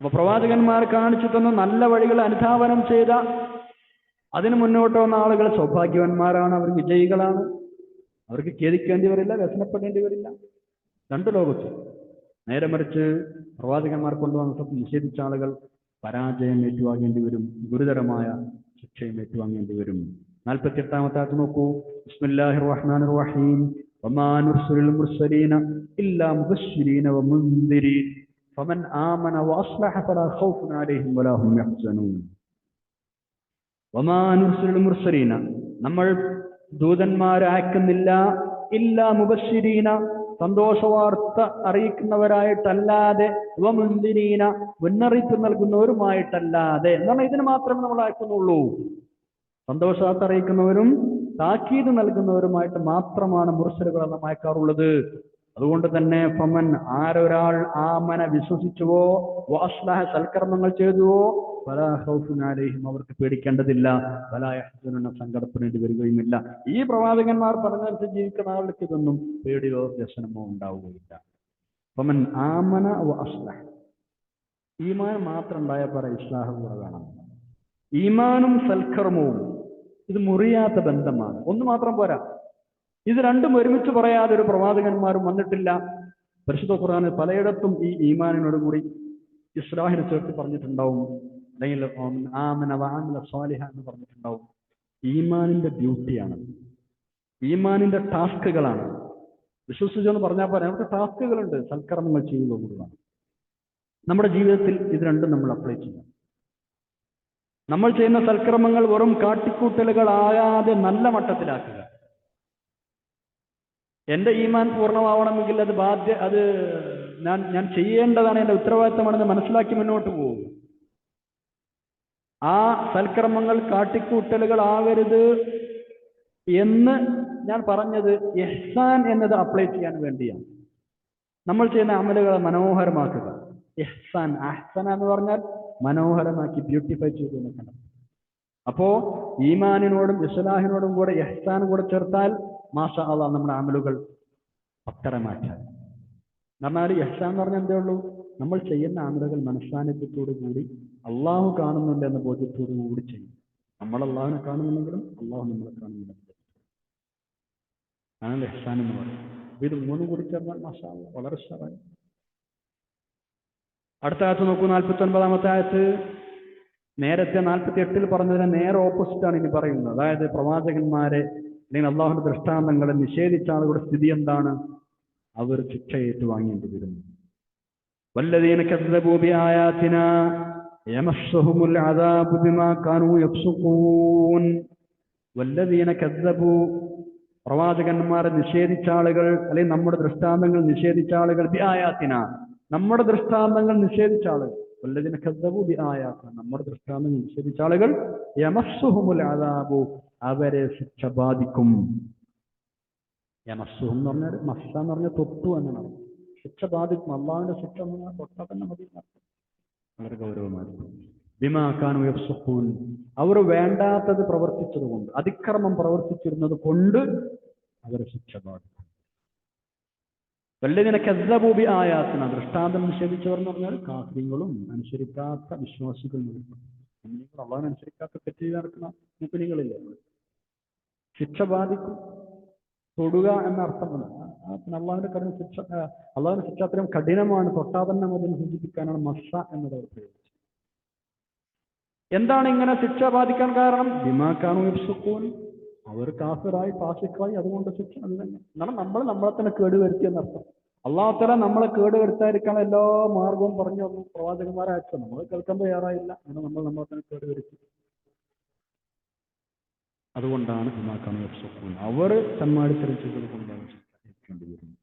അപ്പൊ പ്രവാചകന്മാർ കാണിച്ചു തന്ന നല്ല വഴികൾ അനുധാവനം ചെയ്ത അതിന് മുന്നോട്ട് വന്ന ആളുകൾ സൗഭാഗ്യവന്മാരാണ്, അവർ വിജയികളാണ്. അവർക്ക് ഖേദിക്കേണ്ടി വരില്ല, വ്യസനപ്പെടേണ്ടി വരില്ല രണ്ടു ലോകത്തും. നേരെ മറിച്ച് പ്രവാചകന്മാർ കൊണ്ടുവന്ന നിഷേധിച്ച ആളുകൾ പരാജയം ഏറ്റുവാങ്ങേണ്ടി വരും, ഗുരുതരമായ ശിക്ഷയും ഏറ്റുവാങ്ങേണ്ടി വരും. 48-ാമത്തെ ആയത്ത് നോക്കൂ. ബിസ്മില്ലാഹിർ റഹ്മാനിർ റഹീം. വമാ നുർസിലുൽ മുർസലീന ഇല്ലാ മുബശ്ശിരീന വമുൻദിരീൻ ഫമൻ ആമന വഅസ്ലഹ ഫലാ ഖൗഫുൻ അലൈഹിം വലാ ഹും യഹ്സനൂൻ. വമാ നുർസിലുൽ മുർസലീന, നമ്മൾ ദൂതന്മാരെ അയക്കുന്നില്ല, ഇല്ലാ മുബശ്ശിരീന, സന്തോഷവാർത്ത അറിയിക്കുന്നവരായിട്ടല്ലാതെ, വമുൻദിരീന, മുന്നറിയിപ്പ് നൽകുന്നവരുമായിട്ടല്ലാതെ. എന്നാൽ ഇതിന് മാത്രമേ നമ്മൾ അയക്കുന്നുള്ളൂ. സന്തോഷവാർത്ത അറിയിക്കുന്നവരും താക്കീത് നൽകുന്നവരുമായിട്ട് മാത്രമാണ് മുർസലുകൾ നാം അയക്കാറുള്ളത്. അതുകൊണ്ട് തന്നെ ഫമൻ, ആരൊരാൾ ആമന വിശ്വസിച്ചുവോ, വഅസ്ലഹ സൽക്കർമ്മങ്ങൾ ചെയ്തുവോ, ഫലാ ഖൗഫുൻ അലൈഹിം, അവർക്ക് പേടിക്കേണ്ടതില്ല, ഫലാ യഹ്സനുന, സങ്കടപ്പെടേണ്ടി വരികയുമില്ല. ഈ പ്രവാചകന്മാർ പറഞ്ഞനുസരിച്ച് ജീവിക്കുന്ന ആളുകൾക്ക് ഇതൊന്നും പേടിയോ വ്യസനമോ ഉണ്ടാവുകയില്ല. ഫമൻ ആമന വഅസ്ലഹ, ഈമാൻ മാത്രം ഉണ്ടായാൽ പറ, ഇസ്ലാഹ് കൂടെ വേണം. ഈമാനും സൽക്കർമ്മവും ഇത് മുറിയാത്ത ബന്ധമാണ്. ഒന്ന് മാത്രം പോരാ, ഇത് രണ്ടും ഒരുമിച്ച് പറയാതെ ഒരു പ്രവാചകന്മാരും വന്നിട്ടില്ല. പരിശുദ്ധ ഖുർആനിൽ പലയിടത്തും ഈ ഈമാനിനോട് കൂടി ഇസ്ലാഹിനെ ചേർത്ത് പറഞ്ഞിട്ടുണ്ടാവും, അല്ലെങ്കിൽ ആമന വഅമില സ്വാലിഹ എന്ന് പറഞ്ഞിട്ടുണ്ടാവും. ഈമാനിന്റെ ഡ്യൂട്ടിയാണ്, ഈമാനിന്റെ ടാസ്കുകളാണ്. വിശ്വസിച്ചെന്ന് പറഞ്ഞാൽ പോലെ നമുക്ക് ടാസ്കുകളുണ്ട്, സൽക്കർമ്മങ്ങൾ ചെയ്യുക കൂടിയാണ്. നമ്മുടെ ജീവിതത്തിൽ ഇത് രണ്ടും നമ്മൾ അപ്ലൈ ചെയ്യാം. നമ്മൾ ചെയ്യുന്ന സൽക്കർമ്മങ്ങൾ വെറും കാട്ടിക്കൂട്ടലുകളാകാതെ നല്ല മട്ടത്തിലാക്കുക. എന്റെ ഈമാൻ പൂർണ്ണമാവണമെങ്കിൽ അത് ഞാൻ ചെയ്യേണ്ടതാണ്, എന്റെ ഉത്തരവാദിത്തമാണെന്ന് മനസ്സിലാക്കി മുന്നോട്ട് പോകും. ആ സൽക്കർമ്മങ്ങൾ കാട്ടിക്കൂട്ടലുകളാകരുത് എന്ന് ഞാൻ പറഞ്ഞത് ഇഹ്സാൻ എന്നത് അപ്ലൈ ചെയ്യാൻ വേണ്ടിയാണ്. നമ്മൾ ചെയ്യുന്ന അമലുകളെ മനോഹരമാക്കുക. ഇഹ്സാൻ, അഹ്സന എന്ന് പറഞ്ഞാൽ മനോഹരമാക്കി, ബ്യൂട്ടിഫൈ ചെയ്തു നിൽക്കണം. അപ്പോ ഈമാനിനോടും ഇസ്ലാഹിനോടും കൂടെ ഇഹ്സാൻ കൂടെ ചേർത്താൽ മാഷാ അല്ലാഹ് നമ്മുടെ അമലുകൾ പത്തരമാറ്റാൻ. എന്നാൽ ഇഹ്സാൻ എന്ന് പറഞ്ഞാൽ എന്തേ ഉള്ളൂ? നമ്മൾ ചെയ്യുന്ന അമലുകൾ മനസ്സാന്നിധ്യത്തോടു കൂടി അള്ളാഹു കാണുന്നുണ്ട് എന്ന ബോധ്യത്തോടു കൂടി ചെയ്യും. നമ്മൾ അള്ളാഹുവിനെ കാണുന്നുണ്ടെങ്കിലും അള്ളാഹു നമ്മളെ കാണുന്നുണ്ടെങ്കിലും ആണ് ഇഹ്സാൻ എന്ന് പറയും. ഇത് മൂന്നും കൂടി ചേർന്നാൽ മാഷാ അല്ലാഹ് വളരെ ഉഷാറായി. അടുത്ത ആയത്ത് നോക്കൂ, 49-ാമത്തെ ആയത്ത്. നേരത്തെ 48-ൽ പറഞ്ഞതിന് നേരെ ഓപ്പോസിറ്റാണ് ഇനി പറയുന്നത്. അതായത് പ്രവാചകന്മാരെ അല്ലെങ്കിൽ അള്ളാഹുവിന്റെ ദൃഷ്ടാന്തങ്ങളെ നിഷേധിച്ച ആളുകളുടെ സ്ഥിതി എന്താണ്? അവർ ശിക്ഷ ഏറ്റുവാങ്ങേണ്ടി വരുന്നു. വല്ലദീന കദ്ദബൂ ബിആയാതിനാ യമസ്സുഹുമുൽ അദാബു ബിമാ കാനൂ യഫ്സുഖൂൻ. വല്ലദീന കദ്ദബൂ, പ്രവാചകന്മാരെ നിഷേധിച്ച ആളുകൾ അല്ലെങ്കിൽ നമ്മുടെ ദൃഷ്ടാന്തങ്ങൾ നിഷേധിച്ച ആളുകൾ, ബിആയാതിനാ, നമ്മുടെ ദൃഷ്ടാന്തങ്ങൾ നിഷേധിച്ച ആളുകൾ. വല്ലദീന കസ്സബൂ ബിആയാതിനാ, നമ്മുടെ ദൃഷ്ടാന്തം നിഷേധിച്ച ആളുകൾ യമസ്സുഹുമുൽ അദാബു, അവരെ ശിക്ഷ ബാധിക്കും. യമസ്സുഹും എന്ന് പറഞ്ഞാൽ മസ്സ എന്ന് പറഞ്ഞാൽ തൊട്ടു എന്നാണ്. ശിക്ഷ ബാധിക്കും. അള്ളാഹുവിന്റെ ശിക്ഷ തൊട്ടാൽ തന്നെ മതി. വളരെ ഗൗരവമായിരിക്കും. ബിമാ കാനൂ യഫ്സുഖൂൻ, അവർ വേണ്ടാത്തത് പ്രവർത്തിച്ചത് കൊണ്ട്, അതിക്രമം പ്രവർത്തിച്ചിരുന്നത് കൊണ്ട് അവരെ ശിക്ഷ ബാധിക്കും. വല്ലദീന കസ്സബൂ ബിആയാതിനാ, ദൃഷ്ടാന്തം നിഷേധിച്ചവർ എന്ന് പറഞ്ഞാൽ കാഫിറുകളും അനുസരിക്കാത്ത വിശ്വാസികളും. അള്ളാഹുവിനെ അനുസരിക്കാത്ത തെറ്റ് ചെയ്ത് നടക്കുന്ന മുസ്ലിങ്ങളില്ലേ, ശിക്ഷ ബാധിക്കും. തൊടുക എന്ന അർത്ഥമല്ല. അള്ളാഹുവിന്റെ കഠിന ശിക്ഷ, അള്ളാഹുവിന്റെ ശിക്ഷ അത്രയും കഠിനമാണ്, തൊട്ടാ തന്നെ അതിനെ സൂചിപ്പിക്കാനാണ് മസ്സ എന്നത് അവർ പ്രയോഗിച്ചത്. എന്താണ് ഇങ്ങനെ ശിക്ഷ ബാധിക്കാൻ കാരണം? ബിമാ കാനൂ യഫ്സുഖൂൻ, അവർ കാഫിറായി ഫാസിഖായി, അതുകൊണ്ട് ശിക്ഷ. അത് തന്നെ എന്നാൽ നമ്മളെ തന്നെ കേടുവരുത്തി എന്നർത്ഥം. അള്ളാഹു തആല നമ്മളെ കേടുവരുത്താതിരിക്കാൻ എല്ലാ മാർഗവും പറഞ്ഞു തന്നു, പ്രവാചകന്മാരെ അയച്ചു. നമ്മൾ കേൾക്കാൻ തയ്യാറായില്ല, അങ്ങനെ നമ്മളെ തന്നെ കേടുവരുത്തി. അതുകൊണ്ടാണ് ബിമാ കാനൂ യഫ്സുഖൂൻ, അവർ തമ്മാടിത്തരം ചെയ്തത് കൊണ്ടാണ് ശിക്ഷേണ്ടി വരുന്നത്.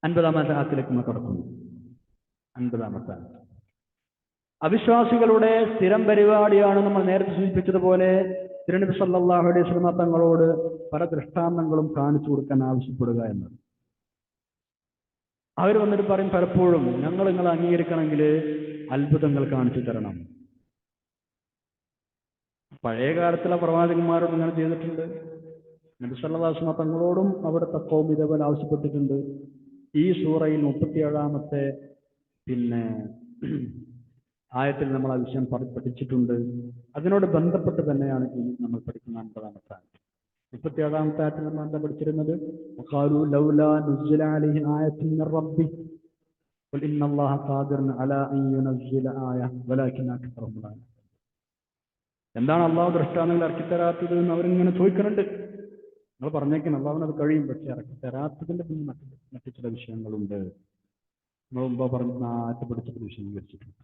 50-ാമത്തെ ആയത്തിലേക്ക് നമ്മൾ കടക്കുന്നു. 50-ാമത്തെ ആയത്ത് അവിശ്വാസികളുടെ സ്ഥിരം പരിപാടിയാണ്. നമ്മൾ നേരത്തെ സൂചിപ്പിച്ചതുപോലെ തിരുനബി സല്ലല്ലാഹു അലൈഹി വസല്ലം തങ്ങളോട് പല ദൃഷ്ടാന്തങ്ങളും കാണിച്ചു കൊടുക്കാൻ ആവശ്യപ്പെടുക എന്നത്. അവർ വന്നിട്ട് പറയും പലപ്പോഴും, ഞങ്ങൾ നിങ്ങളെ അംഗീകരിക്കണമെങ്കിൽ അത്ഭുതങ്ങൾ കാണിച്ചു തരണം. പഴയ കാലത്തുള്ള പ്രവാചകന്മാരോട് ഇങ്ങനെ ചെയ്തിട്ടുണ്ട്. നബി സല്ലല്ലാഹു അലൈഹി വസല്ലം തങ്ങളോടും അവിടുത്തെ ഖൗം ഇതേപോലെ ആവശ്യപ്പെട്ടിട്ടുണ്ട്. ഈ സൂറയിൽ 37-ാമത്തെ ആയത്തിൽ നമ്മൾ ആ വിഷയം പഠിച്ചിട്ടുണ്ട്. അതിനോട് ബന്ധപ്പെട്ട് തന്നെയാണ് ഇനി നമ്മൾ പഠിക്കുന്ന 50-ാമത്തെ ആയത്ത്. 37-ാമത്തെ ആയത്തിൽ നമ്മൾ എന്താ പഠിച്ചിരുന്നത്? വഖാലൂ ലൗലാ നുസ്സില അലൈഹി ആയത്തുൻ മിർ റബ്ബി ഖുൽ ഇന്നല്ലാഹ ഖാദിറുൻ അലാ അൻ യുനസ്സില ആയ വലാകിന്ന അക്സറഹും ലാ യഅലമൂൻ. എന്താണ് അള്ളാഹു ദൃഷ്ടാന്തങ്ങൾ ഇറക്കിത്തരാത്തത് എന്ന് അവരിങ്ങനെ ചോദിക്കുന്നുണ്ട്. നിങ്ങൾ പറഞ്ഞേക്കാൻ അള്ളാഹുവിന് അത് കഴിയും, പക്ഷെ ഇറക്കിത്തരാത്തതിന്റെ പിന്നെ മറ്റു ചില വിഷയങ്ങളുണ്ട്. നമ്മൾ മുമ്പ് പറഞ്ഞ ആയത്ത് പഠിച്ചത് വിശദീകരിച്ചിട്ടുണ്ട്.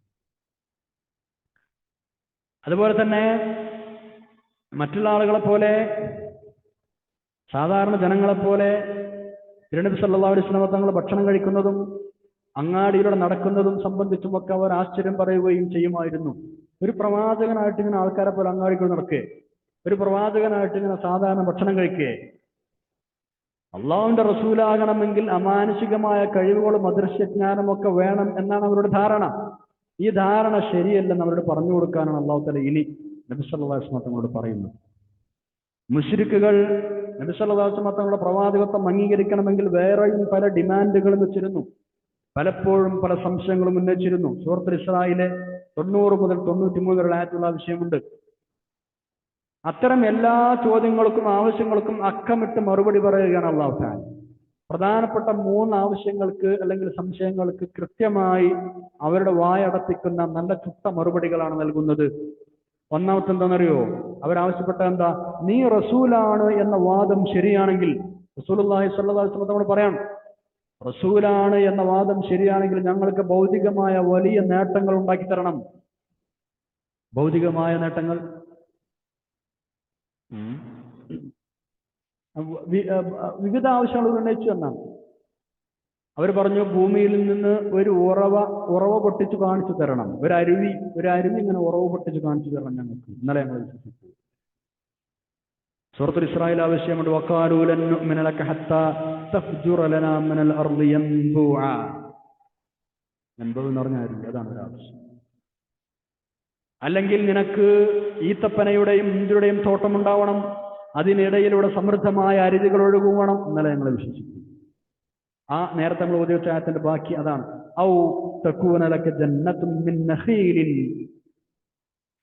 അതുപോലെ തന്നെ മറ്റുള്ള ആളുകളെ പോലെ, സാധാരണ ജനങ്ങളെപ്പോലെ തിരുനബി സല്ലല്ലാഹു അലൈഹി വസല്ലം തങ്ങൾ ഭക്ഷണം കഴിക്കുന്നതും അങ്ങാടിയിലൂടെ നടക്കുന്നതും സംബന്ധിച്ചുമൊക്കെ അവർ ആശ്ചര്യം പറയുകയും ചെയ്യുമായിരുന്നു. ഒരു പ്രവാചകനായിട്ട് ഇങ്ങനെ ആൾക്കാരെ പോലെ അങ്ങാടികൾ നടക്കേ, ഒരു പ്രവാചകനായിട്ട് ഇങ്ങനെ സാധാരണ ഭക്ഷണം കഴിക്കേ. അള്ളാഹുവിന്റെ റസൂലാകണമെങ്കിൽ അമാനുഷികമായ കഴിവുകളും അദൃശ്യജ്ഞാനമൊക്കെ വേണം എന്നാണ് അവരുടെ ധാരണ. ഈ ധാരണ ശരിയല്ലെന്ന് അവരോട് പറഞ്ഞു കൊടുക്കാനാണ് അള്ളാഹു തആല ഇനി നബി സല്ലല്ലാഹു അലൈഹി വസല്ലം തങ്ങളോട് പറയുന്നത്. മുശ്രിക്കുകൾ നബി സല്ലല്ലാഹു അലൈഹി വസല്ലം തങ്ങളുടെ പ്രവാചകത്വം അംഗീകരിക്കണമെങ്കിൽ വേറെയും പല ഡിമാൻഡുകളും വെച്ചിരുന്നു. പലപ്പോഴും പല സംശയങ്ങളും ഉന്നയിച്ചിരുന്നു. സൂറത്തുൽ ഇസ്രായിലെ 90 മുതൽ 93 വരെയുള്ള ആയത്തുള്ള വിഷയമുണ്ട്. അത്തരം എല്ലാ ചോദ്യങ്ങൾക്കും ആവശ്യങ്ങൾക്കും അക്കമിട്ട് മറുപടി പറയുകയാണ് അള്ളാഹു തആല. പ്രധാനപ്പെട്ട 3 ആവശ്യങ്ങൾക്ക് അല്ലെങ്കിൽ സംശയങ്ങൾക്ക് കൃത്യമായി അവരുടെ വായടപ്പിക്കുന്ന നല്ല ചുട്ട മറുപടികളാണ് നൽകുന്നത്. ഒന്നാമത്തെ എന്താണെന്നറിയോ? അവരാവശ്യപ്പെട്ട എന്താ? നീ റസൂലാണ് എന്ന വാദം ശരിയാണെങ്കിൽ, റസൂലുള്ളാഹി സ്വല്ലല്ലാഹു അലൈഹി വസല്ലം പറയാം, റസൂലാണ് എന്ന വാദം ശരിയാണെങ്കിൽ ഞങ്ങൾക്ക് ഭൗതികമായ വലിയ നേട്ടങ്ങൾ ഉണ്ടാക്കി തരണം. ഭൗതികമായ നേട്ടങ്ങൾ, വിവിധ ആവശ്യങ്ങൾ ഉന്നയിച്ചു എന്നാണ്. അവർ പറഞ്ഞു, ഭൂമിയിൽ നിന്ന് ഒരു ഉറവ പൊട്ടിച്ച് കാണിച്ചു തരണം. ഒരു അരുവി ഇങ്ങനെ ഉറവ് പൊട്ടിച്ച് കാണിച്ചു തരണം ഞങ്ങൾക്ക്. ഇന്നലെ ഞങ്ങൾ വിശ്വസിച്ചു. സൂറത്തുൽ ഇസ്രായിൽ ആവശ്യമുണ്ട്. വഖാലൂ ലൻ നുഅ്മിന ലക ഹത്താ തഫ്ജുറ ലനാ മിനൽ അർളി യൻബുഅ. യൻബുഅ എന്ന് പറഞ്ഞാൽ അരുവി, അതാണ് ഒരു ആവശ്യം. അല്ലെങ്കിൽ നിനക്ക് ഈത്തപ്പനയുടെയും മുന്തിരിയുടെയും തോട്ടമുണ്ടാവണം, അതിനിടയിലൂടെ സമൃദ്ധമായ അരുവികൾ ഒഴുകുവണം. ഇന്നലെ ഞങ്ങൾ വിശ്വസിച്ചു. ആ നേരത്തെ നമ്മൾ ഓതിയ ആയത്തിന്റെ ബാക്കി അതാണ്. ഔ തകൂന ലക ജന്നത്തുൻ മിൻ നഖീലിൻ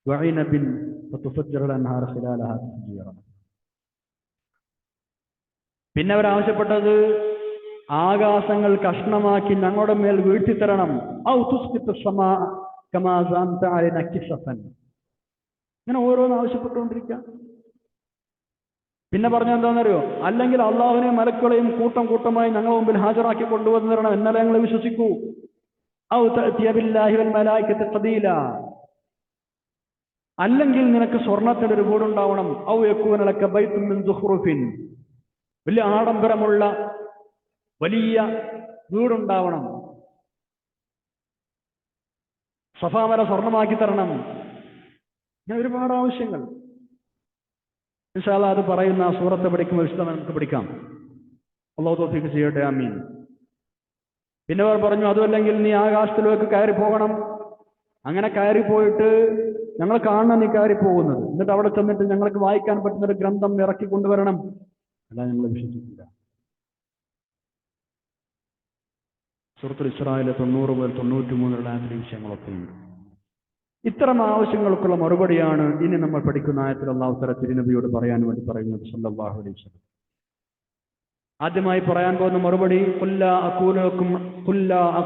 വഇനബിൻ ഫതുഫജ്ജിറ അൻഹാറ ഖിലാലഹാ തഫ്ജീറ. പിന്നെ അവരാവശ്യപ്പെട്ടത് ആകാശങ്ങൾ കഷ്ണമാക്കി ഞങ്ങളുടെ മേൽ വീഴ്ത്തിത്തരണം. ഔ തുസ്ഖിതു സമാ കമാ സഅംത അലൈനാ കിസഫൻ. ഇങ്ങനെ ഓരോന്ന് ആവശ്യപ്പെട്ടുകൊണ്ടിരിക്കുക. പിന്നെ പറഞ്ഞ എന്താണെന്നറിയോ? അല്ലെങ്കിൽ അള്ളാഹുവിനെയും മലക്കുകളെയും കൂട്ടം കൂട്ടമായി ഞങ്ങളുടെ മുമ്പിൽ ഹാജരാക്കി കൊണ്ടുവന്നു തരണം, എന്നാലേ ഞങ്ങൾ വിശ്വസിക്കൂ. ഔ തഅതിയ ബില്ലാഹി വൽ മലായികത്തി ഖബീല. അല്ലെങ്കിൽ നിനക്ക് സ്വർണത്തിന്റെ ഒരു വീടുണ്ടാവണം. ഔ യകൂന ലക ബൈത്തുൻ മിൻ സുഖ്റുഫിൻ. വലിയ ആഡംബരമുള്ള വലിയ വീടുണ്ടാവണം. സഫാ മല സ്വർണ്ണമാക്കി തരണം. ഇങ്ങനെ ഒരുപാട് ആവശ്യങ്ങൾ. ഇൻഷാ അല്ലാഹ് അത് പറയുന്ന ആ സൂറത്ത് പഠിക്കുമ്പോൾ വിശദമായി നമുക്ക് പഠിക്കാം. അല്ലാഹു തൗഫീഖ് ചെയ്യട്ടെ. ആമീൻ. പിന്നെ അവർ പറഞ്ഞു, അതുമല്ലെങ്കിൽ നീ ആകാശത്തിലേക്ക് കയറി പോകണം. അങ്ങനെ കയറി പോയിട്ട് ഞങ്ങൾ കാണണം നീ കയറി പോകുന്നത്. എന്നിട്ട് അവിടെ ചെന്നിട്ട് ഞങ്ങൾക്ക് വായിക്കാൻ പറ്റുന്ന ഒരു ഗ്രന്ഥം ഇറക്കി കൊണ്ടുവരണം. അല്ല, ഞങ്ങൾ വിശ്വസിക്കില്ല. സൂറത്തുൽ ഇസ്രായിലെ 90 മുതൽ 93 ആയത്തിലെ വിഷയങ്ങളൊക്കെ ഉണ്ട്. ഇത്തരം ആവശ്യങ്ങൾക്കുള്ള മറുപടിയാണ് ഇനി നമ്മൾ പഠിക്കുന്ന ആയത്തിൽ അല്ലാഹു തആല തിരുനബിയോട് പറയാൻ വേണ്ടി പറയുന്നത് സല്ലല്ലാഹു അലൈഹി വസല്ലം. ആദ്യമായി പറയാൻ പോകുന്ന മറുപടി, ഖുല്ലാ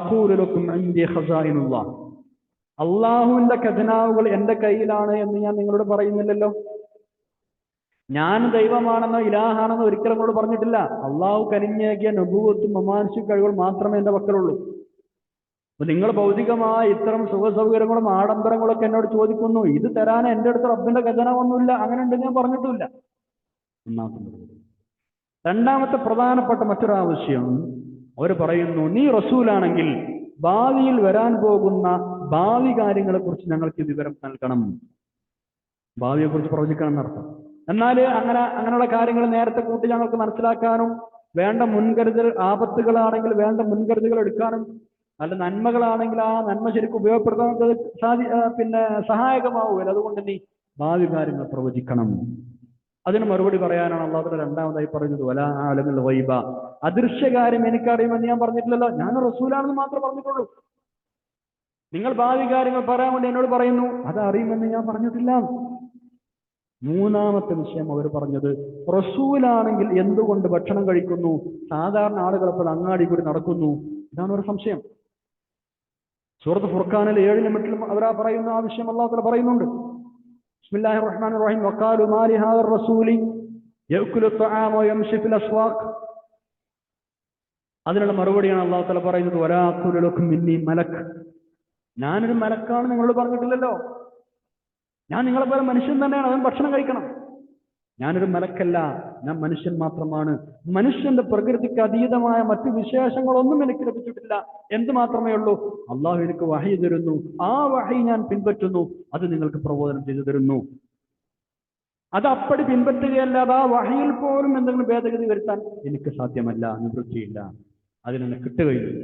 അഖൂലു ലക്കും ഇൻദി ഖസാഇനുല്ലാഹ്. അള്ളാഹുവിന്റെ ഖജനാവുകൾ എന്റെ കയ്യിലാണ് എന്ന് ഞാൻ നിങ്ങളോട് പറയുന്നില്ലല്ലോ. ഞാൻ ദൈവമാണെന്നോ ഇലാഹാണെന്നോ ഒരിക്കലും നിങ്ങളോട് പറഞ്ഞിട്ടില്ല. അള്ളാഹു കനിഞ്ഞേകിയ നബുവത്തും അമാനുഷിക കഴിവുകൾ മാത്രമേ എന്റെ പക്കലുള്ളൂ. അപ്പൊ നിങ്ങൾ ഭൗതികമായ ഇത്തരം സുഖസൗകര്യങ്ങളും ആഡംബരങ്ങളൊക്കെ എന്നോട് ചോദിക്കുന്നു. ഇത് തരാൻ എന്റെ അടുത്ത് റബ്ബിന്റെ ഖജനാവൊന്നുമില്ല. അങ്ങനെ ഉണ്ട് ഞാൻ പറഞ്ഞിട്ടുമില്ല. രണ്ടാമത്തെ പ്രധാനപ്പെട്ട മറ്റൊരാവശ്യം, അവർ പറയുന്നു, നീ റസൂലാണെങ്കിൽ ഭാവിയിൽ വരാൻ പോകുന്ന ഭാവി കാര്യങ്ങളെ കുറിച്ച് ഞങ്ങൾക്ക് വിവരം നൽകണം. ഭാവിയെ കുറിച്ച് പ്രവചിക്കണം എന്നർത്ഥം. എന്നാൽ അങ്ങനെയുള്ള കാര്യങ്ങൾ നേരത്തെ കൂട്ടി ഞങ്ങൾക്ക് മനസ്സിലാക്കാനും വേണ്ട മുൻകരുതൽ, ആപത്തുകളാണെങ്കിൽ വേണ്ട മുൻകരുതലുകൾ എടുക്കാനും, അല്ല നന്മകളാണെങ്കിൽ ആ നന്മ ശരിക്കും ഉപയോഗപ്പെടുത്താൻ സഹായകമാവുമല്ലോ. അതുകൊണ്ട് നീ ഭാവി കാര്യങ്ങൾ പ്രവചിക്കണം. അതിന് മറുപടി പറയാനാണ് അല്ലാഹു രണ്ടാമതായി പറയുന്നത്, വലാ അഅലമുൽ ഗൈബ. അദൃശ്യകാര്യം എനിക്കറിയുമെന്ന് ഞാൻ പറഞ്ഞിട്ടില്ലല്ലോ. ഞാൻ റസൂലാണെന്ന് മാത്രമേ പറഞ്ഞിട്ടുള്ളൂ. നിങ്ങൾ ഭാവി കാര്യങ്ങൾ പറയാൻ വേണ്ടി എന്നോട് പറയുന്നു, അത് അറിയുമെന്ന് ഞാൻ പറഞ്ഞിട്ടില്ല. മൂന്നാമത്തെ വിഷയം അവർ പറഞ്ഞത്, റസൂലാണെങ്കിൽ എന്തുകൊണ്ട് ഭക്ഷണം കഴിക്കുന്നു, സാധാരണ ആളുകളപ്പോൾ അങ്ങാടി കൂടി നടക്കുന്നു? ഇതാണ് ഒരു സംശയം. സൂറത്ത് ഫുർഖാനിൽ 7 മിനിറ്റിലും അവരാ പറയുന്ന ആ വിഷയം അല്ലാഹു തആല പറയുന്നുണ്ട്. ബിസ്മില്ലാഹിർ റഹ്മാനിർ റഹീം. വഖാലു മാ ലി ഹാദർ റസൂലി യഅകുലു അത്അമ വയംശി ഫിൽ അസ്വാഖ്. അതിനുള്ള മറുപടിയാണ് അല്ലാഹു തആല പറയുന്നത്, വലാ അഖൂലു ലക്കും ഇന്നി മലക്. ഞാനൊരു മലക്കാണ് നിങ്ങളോട് പറഞ്ഞിട്ടില്ലല്ലോ. ഞാൻ നിങ്ങളെ പോലെ മനുഷ്യൻ തന്നെയാണ്. അതും ഭക്ഷണം കഴിക്കണം. ഞാനൊരു മലക്കല്ല, ഞാൻ മനുഷ്യൻ മാത്രമാണ്. മനുഷ്യന്റെ പ്രകൃതിക്ക് അതീതമായ മറ്റു വിശേഷങ്ങളൊന്നും എനിക്ക് ലഭിച്ചിട്ടില്ല. എന്ത് മാത്രമേ ഉള്ളൂ, അള്ളാഹു എനിക്ക് വഹി തരുന്നു. ആ വഹി ഞാൻ പിൻപറ്റുന്നു. അത് നിങ്ങൾക്ക് പ്രബോധനം ചെയ്തു തരുന്നു. അത് അപ്പടി പിൻപറ്റുകയല്ലാതെ ആ വഹിയിൽ പോലും എന്തെങ്കിലും ഭേദഗതി വരുത്താൻ എനിക്ക് സാധ്യമല്ല, നിവൃത്തിയില്ല, അതിനെന്നെ കിട്ടുകയില്ല.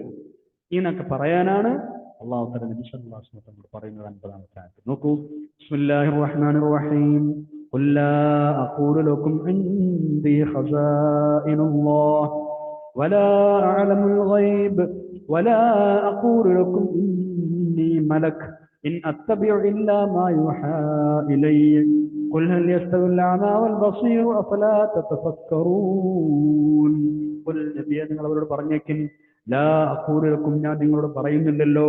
ഇങ്ങനൊക്കെ പറയാനാണ് അല്ലാഹു തആല നബി സല്ലല്ലാഹു അലൈഹി വസല്ലം പറയുന്നത്. 50-ാമത്തെ ആയത്ത് നോക്കൂ. ബിസ്മില്ലാഹിർ റഹ്മാനിർ റഹീം. ഖുൽ ലാ അഖൂലു ലക്കും ഇൻദി ഖസാഇനുല്ലാഹ് വലാ അഅലമുൽ ഗൈബ് വലാ അഖൂലു ലക്കും ഇന്നി മലക് ഇൻ അത്തബിഉ ഇല്ലാ മാ യുഹാ ഇലയ്യ ഖുൽ ഹൽ യസ്തവിൽ അഅമാ വൽ ബസീർ അഫലാ തതഫക്കറൂൻ. ഖുൽ നബിയെ, നിങ്ങൾ അവരോട് പറഞ്ഞേക്കിൻ, ലാ അഖൂലു ലക്കും, ഞാൻ നിങ്ങളോട് പറയുന്നില്ലല്ലോ,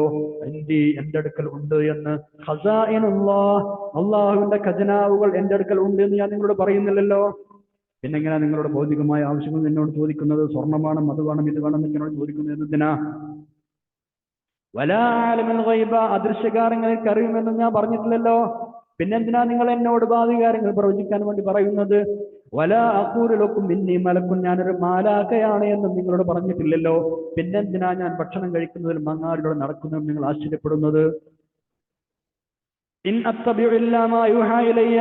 എന്റെ അടുക്കൽ ഉണ്ട് എന്ന്. ഖസാഇനുല്ലാഹ്, അള്ളാഹുവിന്റെ ഖജനാവുകൾ എന്റെ അടുക്കൽ ഉണ്ട് എന്ന് ഞാൻ നിങ്ങളോട് പറയുന്നില്ലല്ലോ. പിന്നെ എങ്ങനെയാ നിങ്ങളുടെ ഭൗതികമായ ആവശ്യങ്ങൾ എന്നോട് ചോദിക്കുന്നത്? സ്വർണം വേണം, അത് വേണം, ഇത് വേണം എന്നോട് ചോദിക്കുന്നത് എന്തിനാ? വലാ അഅലമുൽ ഗൈബ, അദൃശ്യകാര്യങ്ങൾക്ക് അറിയുമെന്ന് ഞാൻ പറഞ്ഞിട്ടില്ലല്ലോ. പിന്നെന്തിനാ നിങ്ങൾ എന്നോട് ഭാവി കാര്യങ്ങൾ പ്രവചിക്കാൻ വേണ്ടി പറയുന്നത്? വലാ അഖൂലു ലക്കും ഇന്നി മലക്കുൻ, ഞാനൊരു മാലാഖയാണ് എന്ന് നിങ്ങളോട് പറഞ്ഞിട്ടില്ലല്ലോ. പിന്നെന്തിനാ ഞാൻ ഭക്ഷണം കഴിക്കുന്നതിലും അങ്ങാടിലൂടെ നടക്കുന്നതിലും നിങ്ങൾ ആശ്ചര്യപ്പെടുന്നത്? ഇൻ അത്തബിഉ ഇല്ലാ മാ യുഹാ ഇലയ്യ,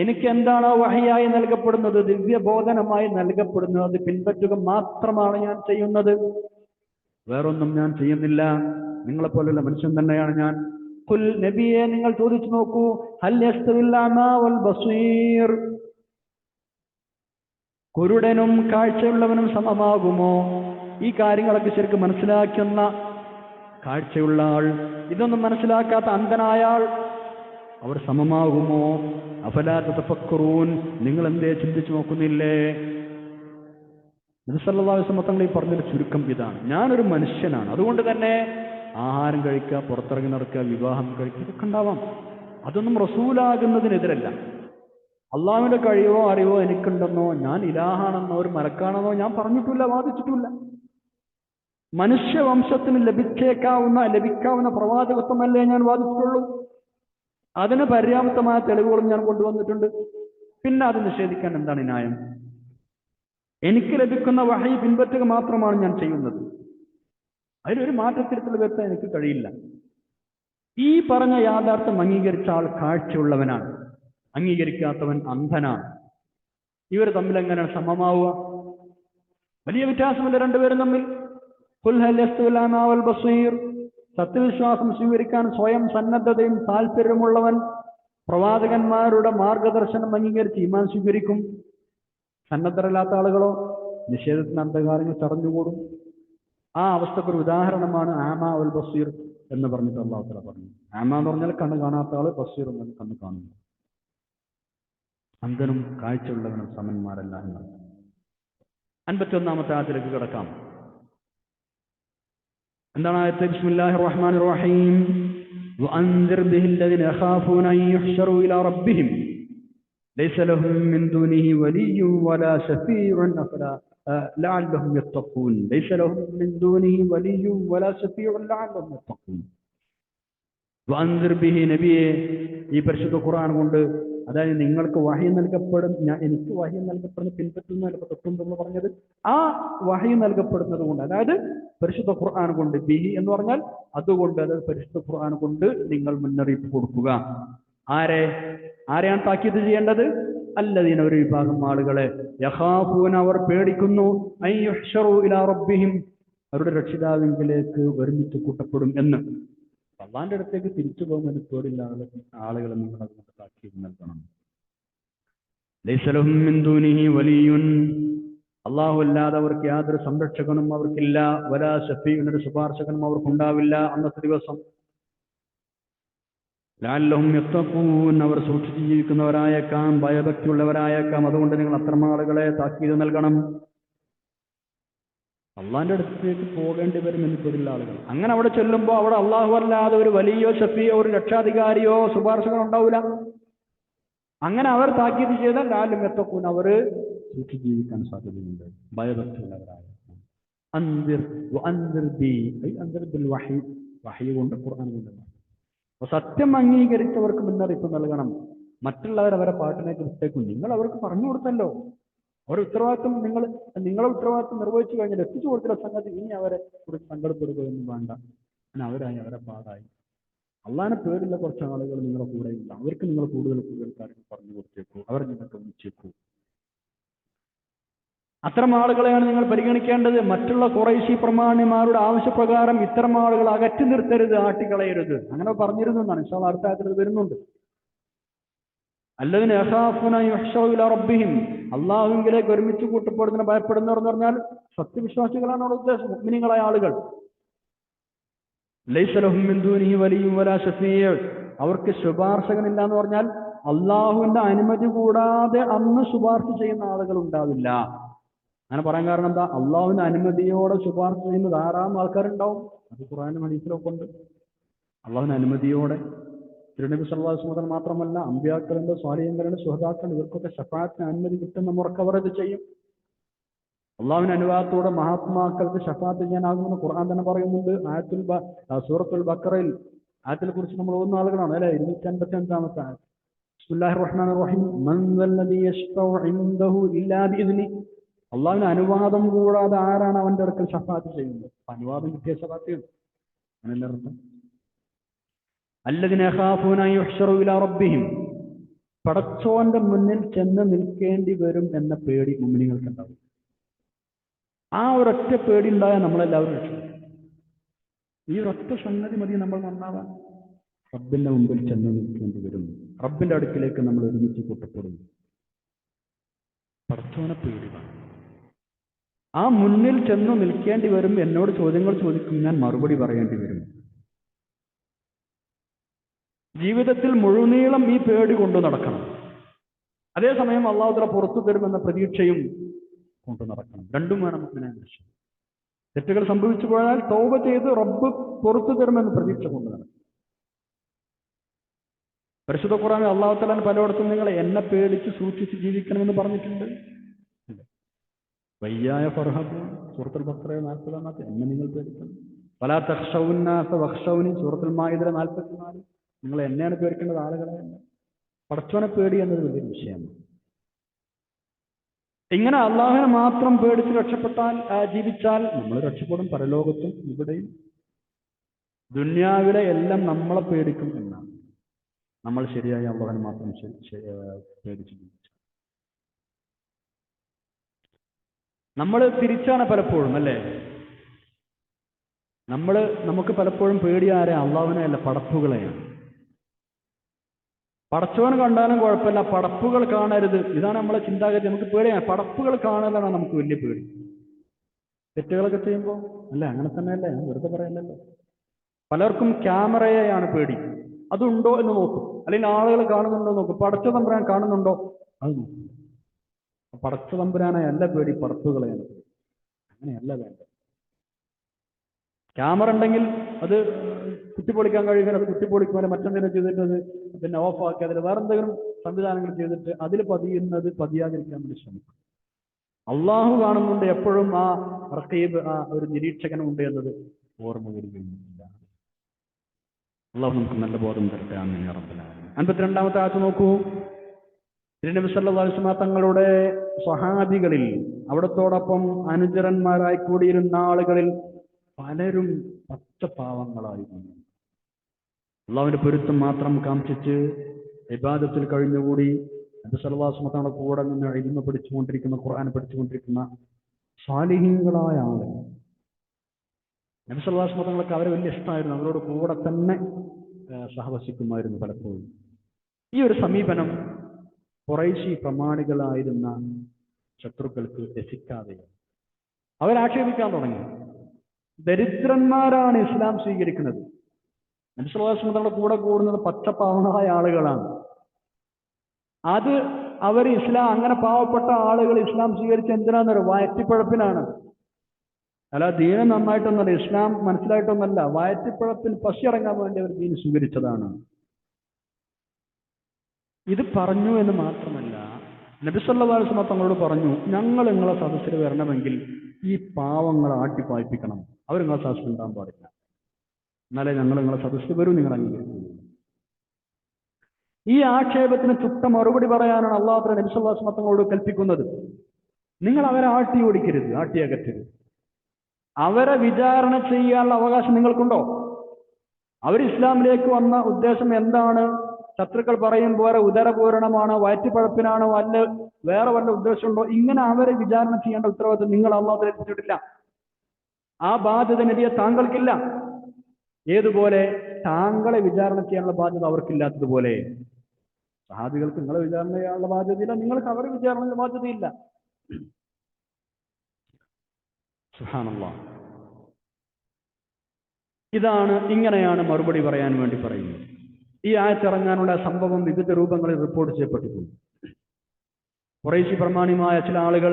എനിക്ക് എന്താണോ വഹയായി നൽകപ്പെടുന്നത്, ദിവ്യബോധനമായി നൽകപ്പെടുന്നത്, അത് പിൻപറ്റുക മാത്രമാണ് ഞാൻ ചെയ്യുന്നത്. വേറൊന്നും ഞാൻ ചെയ്യുന്നില്ല. നിങ്ങളെപ്പോലുള്ള മനുഷ്യൻ തന്നെയാണ് ഞാൻ. ഖുൽ നബിയെ, നിങ്ങൾ ചോദിച്ചു നോക്കൂ, ഹൽ യസ്തവിൽ അഅമാ വൽ ബസീർ, കുരുടനും കാഴ്ചയുള്ളവനും സമമാകുമോ? ഈ കാര്യങ്ങളൊക്കെ ശരിക്കും മനസ്സിലാക്കുന്ന കാഴ്ചയുള്ള ആൾ, ഇതൊന്നും മനസ്സിലാക്കാത്ത അന്ധനായ ആൾ, അവർ സമമാകുമോ? അഫലാ തതഫക്കറൂൻ, നിങ്ങൾ എന്തേ ചിന്തിച്ചു നോക്കുന്നില്ലേ? നബി സല്ലല്ലാഹു അലൈഹി വസല്ലം തങ്ങൾ ഈ പറഞ്ഞൊരു ചുരുക്കം ഇതാണ്. ഞാനൊരു മനുഷ്യനാണ്, അതുകൊണ്ട് തന്നെ ആഹാരം കഴിക്കുക, പുറത്തിറങ്ങി നടക്കുക, വിവാഹം കഴിക്കുക, ഇതൊക്കെ ഉണ്ടാവാം. അതൊന്നും റസൂലാകുന്നതിനെതിരല്ല. അള്ളാഹുവിന്റെ കഴിവോ അറിവോ എനിക്കുണ്ടെന്നോ ഞാൻ ഇലാഹാണെന്നോ ഒരു മലക്കാണെന്നോ ഞാൻ പറഞ്ഞിട്ടില്ല, വാദിച്ചിട്ടില്ല. മനുഷ്യവംശത്തിന് ലഭിക്കാവുന്ന പ്രവാചകത്വമല്ലേ ഞാൻ വാദിച്ചിട്ടുള്ളൂ. അതിന് പര്യാപ്തമായ തെളിവുകളും ഞാൻ കൊണ്ടുവന്നിട്ടുണ്ട്. പിന്നെ അത് നിഷേധിക്കാൻ എന്താണ് ന്യായം? എനിക്ക് ലഭിക്കുന്ന വഹയി പിൻപറ്റുക മാത്രമാണ് ഞാൻ ചെയ്യുന്നത്. അതിലൊരു മാറ്റത്തിരുത്തൽ വരുത്താൻ എനിക്ക് കഴിയില്ല. ഈ പറഞ്ഞ യാഥാർത്ഥ്യം അംഗീകരിച്ച ആൾ കാഴ്ചയുള്ളവനാണ്, അംഗീകരിക്കാത്തവൻ അന്ധനാണ്. ഇവർ തമ്മിൽ എങ്ങനെയാണ് സമമാവുക? വലിയ വ്യത്യാസമില്ല രണ്ടുപേരും തമ്മിൽ. ബസീർ, സത്യവിശ്വാസം സ്വീകരിക്കാൻ സ്വയം സന്നദ്ധതയും താല്പര്യമുള്ളവൻ പ്രവാചകന്മാരുടെ മാർഗദർശനം അംഗീകരിച്ച് ഈമാൻ സ്വീകരിക്കും. സന്നദ്ധരല്ലാത്ത ആളുകളോ നിഷേധത്തിന് അന്ധകാരങ്ങൾ തടഞ്ഞുകൂടും. ആ അവസ്ഥക്കൊരു ഉദാഹരണമാണ് ആമ ഉൽ ബസീർ എന്ന് പറഞ്ഞിട്ട് അല്ലാഹു തആല പറഞ്ഞു. ആമ എന്ന് പറഞ്ഞാൽ കണ്ണ് കാണാത്ത ആള്, ബസീർ എന്നാൽ കണ്ണ് കാണുന്നു. അന്ധനും കാഴ്ചയുള്ളവനും സമന്മാരല്ല എന്നാണ്. 51-ാമത്തെ ആയത്തിലേക്ക് കിടക്കാം. എന്താണ് ആയത്ത്? ബിസ്മില്ലാഹിർ റഹ്മാനിർ റഹീം. വഅൻദിർ ബിഹില്ലദീന യഖാഫൂന അൻ യുഹ്ശറൂ ഇലാ റബ്ബിഹിം ലൈസ ലഹും മിൻ ദൂനിഹി വലിയ്യുൻ വലാ ശഫീഉൻ ലഅല്ലഹും യത്തഖൂൻ. ലൈസ ലഹും മിൻ ദൂനിഹി വലിയ്യുൻ വലാ ശഫീഉൻ ലഅല്ലഹും യത്തഖൂൻ. വഅൻദിർ ബിഹി, നബിയെ ഈ പരിശുദ്ധ ഖുർആൻ കൊണ്ട്, അതായത് നിങ്ങൾക്ക് വഹി നൽകപ്പെടും, എനിക്ക് വഹി നൽകപ്പെടുന്ന പിൻപറ്റുന്ന തൊട്ടുണ്ടെന്ന് പറഞ്ഞത്, ആ വഹി നൽകപ്പെടുന്നത് കൊണ്ട്, അതായത് പരിശുദ്ധ ഖുർആൻ കൊണ്ട്, ബിഹി എന്ന് പറഞ്ഞാൽ അതുകൊണ്ട്, അതായത് പരിശുദ്ധ ഖുർആൻ കൊണ്ട് നിങ്ങൾ മുന്നറിയിപ്പ് കൊടുക്കുക. ആരെയാണ് താക്കീത് ചെയ്യേണ്ടത്? അല്ലദീന, ഒരു വിഭാഗം ആളുകളെ, യഖാഫൂന, അവർ പേടിക്കുന്നു, അൻ യുഹ്ശറൂ ഇലാ റബ്ബിഹിം, അവരുടെ രക്ഷിതാവിലേക്ക് ഒരുമിച്ച് കൂട്ടപ്പെടും എന്ന്. അള്ളാന്റെ അടുത്തേക്ക് തിരിച്ചു പോകുന്നതിന് പേടില്ല ആളുകളെ നിങ്ങൾ അതുകൊണ്ട് താക്കീത് നൽകണം. ലൈസ ലഹും മിൻ ദൂനിഹി വലിയ്യുൻ, അല്ലാഹു അല്ലാതെ അവർക്ക് യാതൊരു സംരക്ഷകനും അവർക്കില്ല, വലാ ശഫീഉൻ, ഒരു ശുപാർശകനും അവർക്കുണ്ടാവില്ല അന്നത്തെ ദിവസം. ലഅല്ലഹും യത്തഖൂൻ, അവർ സൂക്ഷിച്ച് ജീവിക്കുന്നവരായേക്കാം, ഭയഭക്തിയുള്ളവരായേക്കാം. അതുകൊണ്ട് നിങ്ങൾ അത്തരം ആളുകളെ താക്കീത് നൽകണം. അള്ളാന്റെ അടുത്തേക്ക് പോകേണ്ടി വരും എന്ന് പേടില്ല ആളുകൾ. അങ്ങനെ അവിടെ ചെല്ലുമ്പോൾ അവിടെ അള്ളാഹു അല്ലാതെ ഒരു വലിയോ ഷഫിയോ ഒരു രക്ഷാധികാരിയോ ശുപാർശകളോ ഉണ്ടാവില്ല. അങ്ങനെ അവർ താക്കീത് ചെയ്താൽ ലാലും എത്തക്കൂൻ, അവർ സൂക്ഷിച്ച് ജീവിക്കാൻ സാധ്യതയുണ്ട്, ഭയഭക്തിയുള്ളവരായ. വഹി കൊണ്ട്, ഖുർആൻ കൊണ്ട് സത്യം അംഗീകരിച്ചവർക്ക് മുന്നറിയിപ്പ് നൽകണം. മറ്റുള്ളവർ അവരെ പാട്ടിനേക്ക് വിട്ടേക്കും. നിങ്ങൾ അവർക്ക് പറഞ്ഞു കൊടുത്തല്ലോ, അവരുടെ ഉത്തരവാദിത്വം നിങ്ങളെ ഉത്തരവാദിത്വം നിർവഹിച്ചു കഴിഞ്ഞാൽ എത്തിച്ചു കൊടുത്തില്ല സംഗതി, ഇനി അവരെ കുറിച്ച് സങ്കടപ്പെടുകയൊന്നും വേണ്ട. അങ്ങനെ അവരായി, അവരെ പാടായി. അള്ളാനെ പേരുള്ള കുറച്ച് ആളുകൾ നിങ്ങളുടെ കൂടെ ഇല്ല, അവർക്ക് നിങ്ങൾ കൂടുതൽ കാര്യങ്ങൾ പറഞ്ഞു കൊടുത്തേക്കൂ, അവർ നിങ്ങൾക്ക് ഒന്നിച്ചേക്കൂ. അത്തരം ആളുകളെയാണ് നിങ്ങൾ പരിഗണിക്കേണ്ടത്. മറ്റുള്ള ഖുറൈശി പ്രമാണിമാരുടെ ആവശ്യപ്രകാരം ഇത്തരം ആളുകൾ അകറ്റി നിർത്തരുത്, ആട്ടിക്കളയരുത്. അങ്ങനെ പറഞ്ഞിരുന്നു എന്നാണ്. ഇൻഷാ അല്ലാഹ് അടുത്ത ആയത്തിൽ വരുന്നുണ്ട്. അല്ലദീന യഖാഫൂന യുഹ്ശറൂ ഇലാ റബ്ബിഹിം, അല്ലാഹുവിലേക്ക് ഒരുമിച്ച് കൂട്ടപ്പെടുന്നതിനെ ഭയപ്പെടുന്നവർ എന്ന് പറഞ്ഞാൽ സത്യവിശ്വാസികളാണ് അവിടെ ഉദ്ദേശം, മുഅ്മിനീങ്ങളായ ആളുകൾ. ലൈസ ലഹും മിൻ ദൂനിഹി വലിയ്യുൻ വലാ ശഫീഉ, അവർക്ക് ശുപാർശകനില്ല എന്ന് പറഞ്ഞാൽ അള്ളാഹുവിന്റെ അനുമതി കൂടാതെ അന്ന് ശുപാർശ ചെയ്യുന്ന ആളുകൾ ഉണ്ടാവില്ല. അങ്ങനെ പറയാൻ കാരണം എന്താ? അള്ളാഹുവിന്റെ അനുമതിയോടെ ശുപാർശ ചെയ്യുന്ന ധാരാളം ആൾക്കാരുണ്ടാവും. അത് ഖുർആനിലും ഹദീസിലും ഉണ്ട്. അള്ളാഹുവിന്റെ അനുമതിയോടെ തിരുനബി സല്ലല്ലാഹു അലൈഹി വസല്ലം മാത്രമല്ല, അമ്പിയാക്കളുണ്ട്, സ്വാലിഹീങ്ങളുണ്ട്, ശുഹദാക്കളുണ്ട്, ഇവർക്കൊക്കെ ശഫാഅത്തിന് അനുമതി കിട്ടുന്ന മുറക്ക് അവർ ഇത് ചെയ്യും. അള്ളാഹുവിന്റെ അനുവാദത്തോടെ മഹാത്മാക്കൾക്ക് ശഫാഅത്ത് ചെയ്യാനാകുമെന്ന് ഖുർആൻ തന്നെ പറയുന്നുണ്ട്. സൂറത്തുൽ ബഖറയിൽ ആയത്തിനെ കുറിച്ച് നമ്മൾ ഓതുന്ന ആളുകളാണ് അല്ലെ. 255-ാമത്തെ ആയത്ത്. ബിസ്മില്ലാഹിർ റഹ്മാനിർ റഹീം. മൻ വല്ലദീ യശ്ഫഉ ഇൻദഹു ഇല്ലാ ബിഇദ്നി, അള്ളാഹുവിന്റെ അനുവാദം കൂടാതെ ആരാണ് അവന്റെ അടുക്കൽ ശഫാഅത്ത് ചെയ്യുന്നത്? അനുവാദം കിട്ടിയ ശഫാഅത്ത് അങ്ങനെയല്ല അർത്ഥം. അല്ലദീന യഖാഫൂന അൻ യുഹ്ശറൂ ഇലാ റബ്ബിഹിം, പടച്ചോന്റെ മുന്നിൽ ചെന്ന് നിൽക്കേണ്ടി വരും എന്ന പേടി മുഅ്മിനീങ്ങൾക്ക് ഉണ്ടാവും. ആ ഒരൊറ്റ പേടി ഉണ്ടായാൽ നമ്മളെല്ലാവരും രക്ഷപ്പെടും. ഈ ഒരൊറ്റ സംഗതി മതി നമ്മൾ നന്നാവാൻ. റബ്ബിന്റെ മുമ്പിൽ ചെന്ന് നിൽക്കേണ്ടി വരും, റബ്ബിന്റെ അടുക്കിലേക്ക് നമ്മൾ ഒരുമിച്ച് കൂട്ടപ്പെടും. പടച്ചോനെ പേടി വേണം. ആ മുന്നിൽ ചെന്ന് നിൽക്കേണ്ടി വരും, എന്നോട് ചോദ്യങ്ങൾ ചോദിക്കും, ഞാൻ മറുപടി പറയേണ്ടി വരും. ജീവിതത്തിൽ മുഴുനീളം ഈ പേടി കൊണ്ടു നടക്കണം. അതേസമയം അല്ലാഹു തആല പുറത്തു തരുമെന്ന പ്രതീക്ഷയും കൊണ്ടു നടക്കണം. രണ്ടും വേണം മുഅ്മിനായ. തെറ്റുകൾ സംഭവിച്ചു പോയാൽ തൗബ ചെയ്ത് റബ്ബ് പുറത്തു തരുമെന്ന് പ്രതീക്ഷ കൊണ്ടു നടക്കണം. പരിശുദ്ധ ഖുർആനിൽ അല്ലാഹു തആല പലയിടത്തും നിങ്ങൾ എന്നെ പേടിച്ച് സൂക്ഷിച്ച് ജീവിക്കണമെന്ന് പറഞ്ഞിട്ടുണ്ട്. വയ്യായ ഫർഹബൂൻ, സൂറത്തുൽ ബഖറ 40-ാമത്തെ, എന്നെ നിങ്ങൾ പേടിക്കണം. വലാ തഖ്ശൗന്നാസ വഖ്ശൗനി, സൂറത്തുൽ മാഇദ 44, നിങ്ങൾ എന്നെയാണ് പേടിക്കേണ്ടത്, ആളുകളെ അല്ല. പടച്ചോനെ പേടി എന്നത് വലിയ വിഷയമാണ്. ഇങ്ങനെ അള്ളാഹുവിനെ മാത്രം പേടിച്ച് രക്ഷപ്പെട്ടാൽ ജീവിച്ചാൽ നമ്മൾ രക്ഷപ്പെടും, പരലോകത്തും ഇവിടെയും. ദുന്യാവിലെ എല്ലാം നമ്മളെ പേടിക്കും എന്നാണ്. നമ്മൾ ശരിയായി അള്ളാഹുവിനെ മാത്രം പേടിച്ചു. നമ്മൾ തിരിച്ചാണ് പലപ്പോഴും, അല്ലേ? നമുക്ക് പലപ്പോഴും പേടിയാരെ? അള്ളാഹുവിനെ അല്ല, പടപ്പുകളെയാണ്. പടച്ചവൻ കണ്ടാലും കുഴപ്പമില്ല, പടപ്പുകൾ കാണരുത്. ഇതാണ് നമ്മളെ ചിന്താഗതി. നമുക്ക് പേടിയാണ്, പടപ്പുകൾ കാണലാണ് നമുക്ക് വലിയ പേടി. തെറ്റുകളൊക്കെ ചെയ്യുമ്പോൾ അല്ല, അങ്ങനെ തന്നെയല്ലേ? ഞാൻ വെറുതെ പറയല്ലല്ലോ. പലർക്കും ക്യാമറയെയാണ് പേടി. അതുണ്ടോ എന്ന് നോക്കും, അല്ലെങ്കിൽ ആളുകൾ കാണുന്നുണ്ടോ നോക്കും. പടച്ച തമ്പുരാൻ കാണുന്നുണ്ടോ അത് നോക്കും. പടച്ച തമ്പുരാനെ അല്ല പേടി, പടപ്പുകളെയാണ് പേടി. അങ്ങനെയല്ല വേണ്ടത്. ക്യാമറ ഉണ്ടെങ്കിൽ അത് കുത്തിപ്പൊളിക്കാൻ കഴിയുമെങ്കിൽ അത് കുത്തിപ്പൊളിക്കുമ്പോൾ മറ്റെന്തെങ്കിലും ചെയ്തിട്ട് അത് പിന്നെ ഓഫാക്കി അതിൽ വേറെ എന്തെങ്കിലും സംവിധാനങ്ങൾ ചെയ്തിട്ട് അതിൽ പതിയാതിരിക്കാൻ വേണ്ടി ശ്രമിക്കും. അള്ളാഹു കാണുന്നുണ്ട് എപ്പോഴും. ആ റഖീബ്, ആ ഒരു നിരീക്ഷകനുണ്ട് എന്നത് ഓർമ്മ വരികയില്ല. അള്ളാഹു നമുക്ക് നല്ല ബോധം തരട്ടെ. ആമീൻ യാ റബ്ബൽ ആലമീൻ. 52-ാമത്തെ ആയത്ത് നോക്കൂ. നബി സല്ലല്ലാഹു അലൈഹി വസല്ലം തങ്ങളുടെ സ്വഹാബികളിൽ, അവിടത്തോടൊപ്പം അനുചരന്മാരായി കൂടിയിരുന്ന ആളുകളിൽ പലരും പച്ചപാവങ്ങളായിരുന്നു. അള്ളാഹുവിന്റെ പൊരുത്തം മാത്രം കാംക്ഷിച്ച് ഇബാദത്തിൽ കഴിഞ്ഞുകൂടി നബി സല്ലല്ലാഹു അലൈഹി വസല്ലം തങ്ങളുടെ കൂടെ നിന്ന് ഇൽമ പഠിച്ചുകൊണ്ടിരിക്കുന്ന, ഖുർആൻ പഠിച്ചുകൊണ്ടിരിക്കുന്ന സാലിഹീങ്ങളായ ആളുകൾ, നബി സല്ലല്ലാഹു അലൈഹി വസല്ലം തങ്ങൾക്ക് അവരെ വലിയ ഇഷ്ടമായിരുന്നു. അവരോട് കൂടെ തന്നെ സഹവസിക്കുമായിരുന്നു പലപ്പോഴും. ഈ ഒരു സമീപനം ഖുറൈശി പ്രമാണികളായിരുന്ന ശത്രുക്കൾക്ക് രസിക്കാതെ അവരാക്ഷേപിക്കാൻ തുടങ്ങി. ദരിദ്രന്മാരാണ് ഇസ്ലാം സ്വീകരിക്കുന്നത്. നബി സല്ലല്ലാഹു അലൈഹി വസല്ലം തങ്ങളുടെ കൂടെ കൂടുന്നത് പച്ചപ്പാവങ്ങളായ ആളുകളാണ്. അത് അവർ ഇസ്ലാം, അങ്ങനെ പാവപ്പെട്ട ആളുകൾ ഇസ്ലാം സ്വീകരിച്ച എന്തിനാന്നൊരു വയറ്റിപ്പഴപ്പിനാണ്. അല്ല, ദീനം നന്നായിട്ടൊന്നല്ല, ഇസ്ലാം മനസ്സിലായിട്ടൊന്നല്ല, വയറ്റിപ്പഴപ്പിൽ പശിറങ്ങാൻ വേണ്ടി അവർ ദീൻ സ്വീകരിച്ചതാണ്. ഇത് പറഞ്ഞു എന്ന് മാത്രമല്ല, നബി സല്ലല്ലാഹു അലൈഹി വസല്ലം തങ്ങളോട് പറഞ്ഞു, ഞങ്ങൾ നിങ്ങളെ സദസ്സിൽ വരണമെങ്കിൽ ഈ പാവങ്ങളെ ആട്ടിപ്പായിപ്പിക്കണം. അവർ നിങ്ങളെ സദസ്സിൽ ഉണ്ടാകാൻ പാടില്ല, എന്നാലേ ഞങ്ങൾ നിങ്ങളെ സദസ്സിൽ വരും, നിങ്ങൾ അംഗീകരിക്കുന്നു. ഈ ആക്ഷേപത്തിന് ചുട്ട മറുപടി പറയാനാണ് അല്ലാഹു തആല നബി സല്ലല്ലാഹു അലൈഹി വസല്ലം തങ്ങളോട് കൽപ്പിക്കുന്നത്. നിങ്ങൾ അവരെ ആട്ടിയകറ്റരുത്. അവരെ വിചാരണ ചെയ്യാനുള്ള അവകാശം നിങ്ങൾക്കുണ്ടോ? അവർ ഇസ്ലാമിലേക്ക് വന്ന ഉദ്ദേശം എന്താണ്? ശത്രുക്കൾ പറയും പോലെ ഉദരപൂരണമാണോ, വയറ്റുപഴപ്പിനാണോ, അല്ല വേറെ വല്ല ഉദ്ദേശമുണ്ടോ? ഇങ്ങനെ അവരെ വിചാരണ ചെയ്യേണ്ട ഉത്തരവാദിത്വം നിങ്ങൾ അല്ലാഹു ഏൽപ്പിച്ചിട്ടില്ല. ആ ബാധ്യത നബിയെ താങ്കൾക്കില്ല. ഏതുപോലെ താങ്കളെ വിചാരണ ചെയ്യാനുള്ള ബാധ്യത അവർക്കില്ലാത്തതുപോലെ സഹാബികൾക്ക് നിങ്ങളെ വിചാരണ ചെയ്യാനുള്ള ബാധ്യതയില്ല, നിങ്ങൾക്ക് അവരെ വിചാരണ ബാധ്യതയില്ല. സുബ്ഹാനല്ലാഹ്. ഇങ്ങനെയാണ് മറുപടി പറയാൻ വേണ്ടി പറയുന്നത്. ഈ ആയത്തിറങ്ങാനുള്ള സംഭവം വിവിധ രൂപങ്ങളിൽ റിപ്പോർട്ട് ചെയ്യപ്പെട്ടിട്ടുണ്ട്. ഖുറൈശി പ്രമാണിമായ ചില ആളുകൾ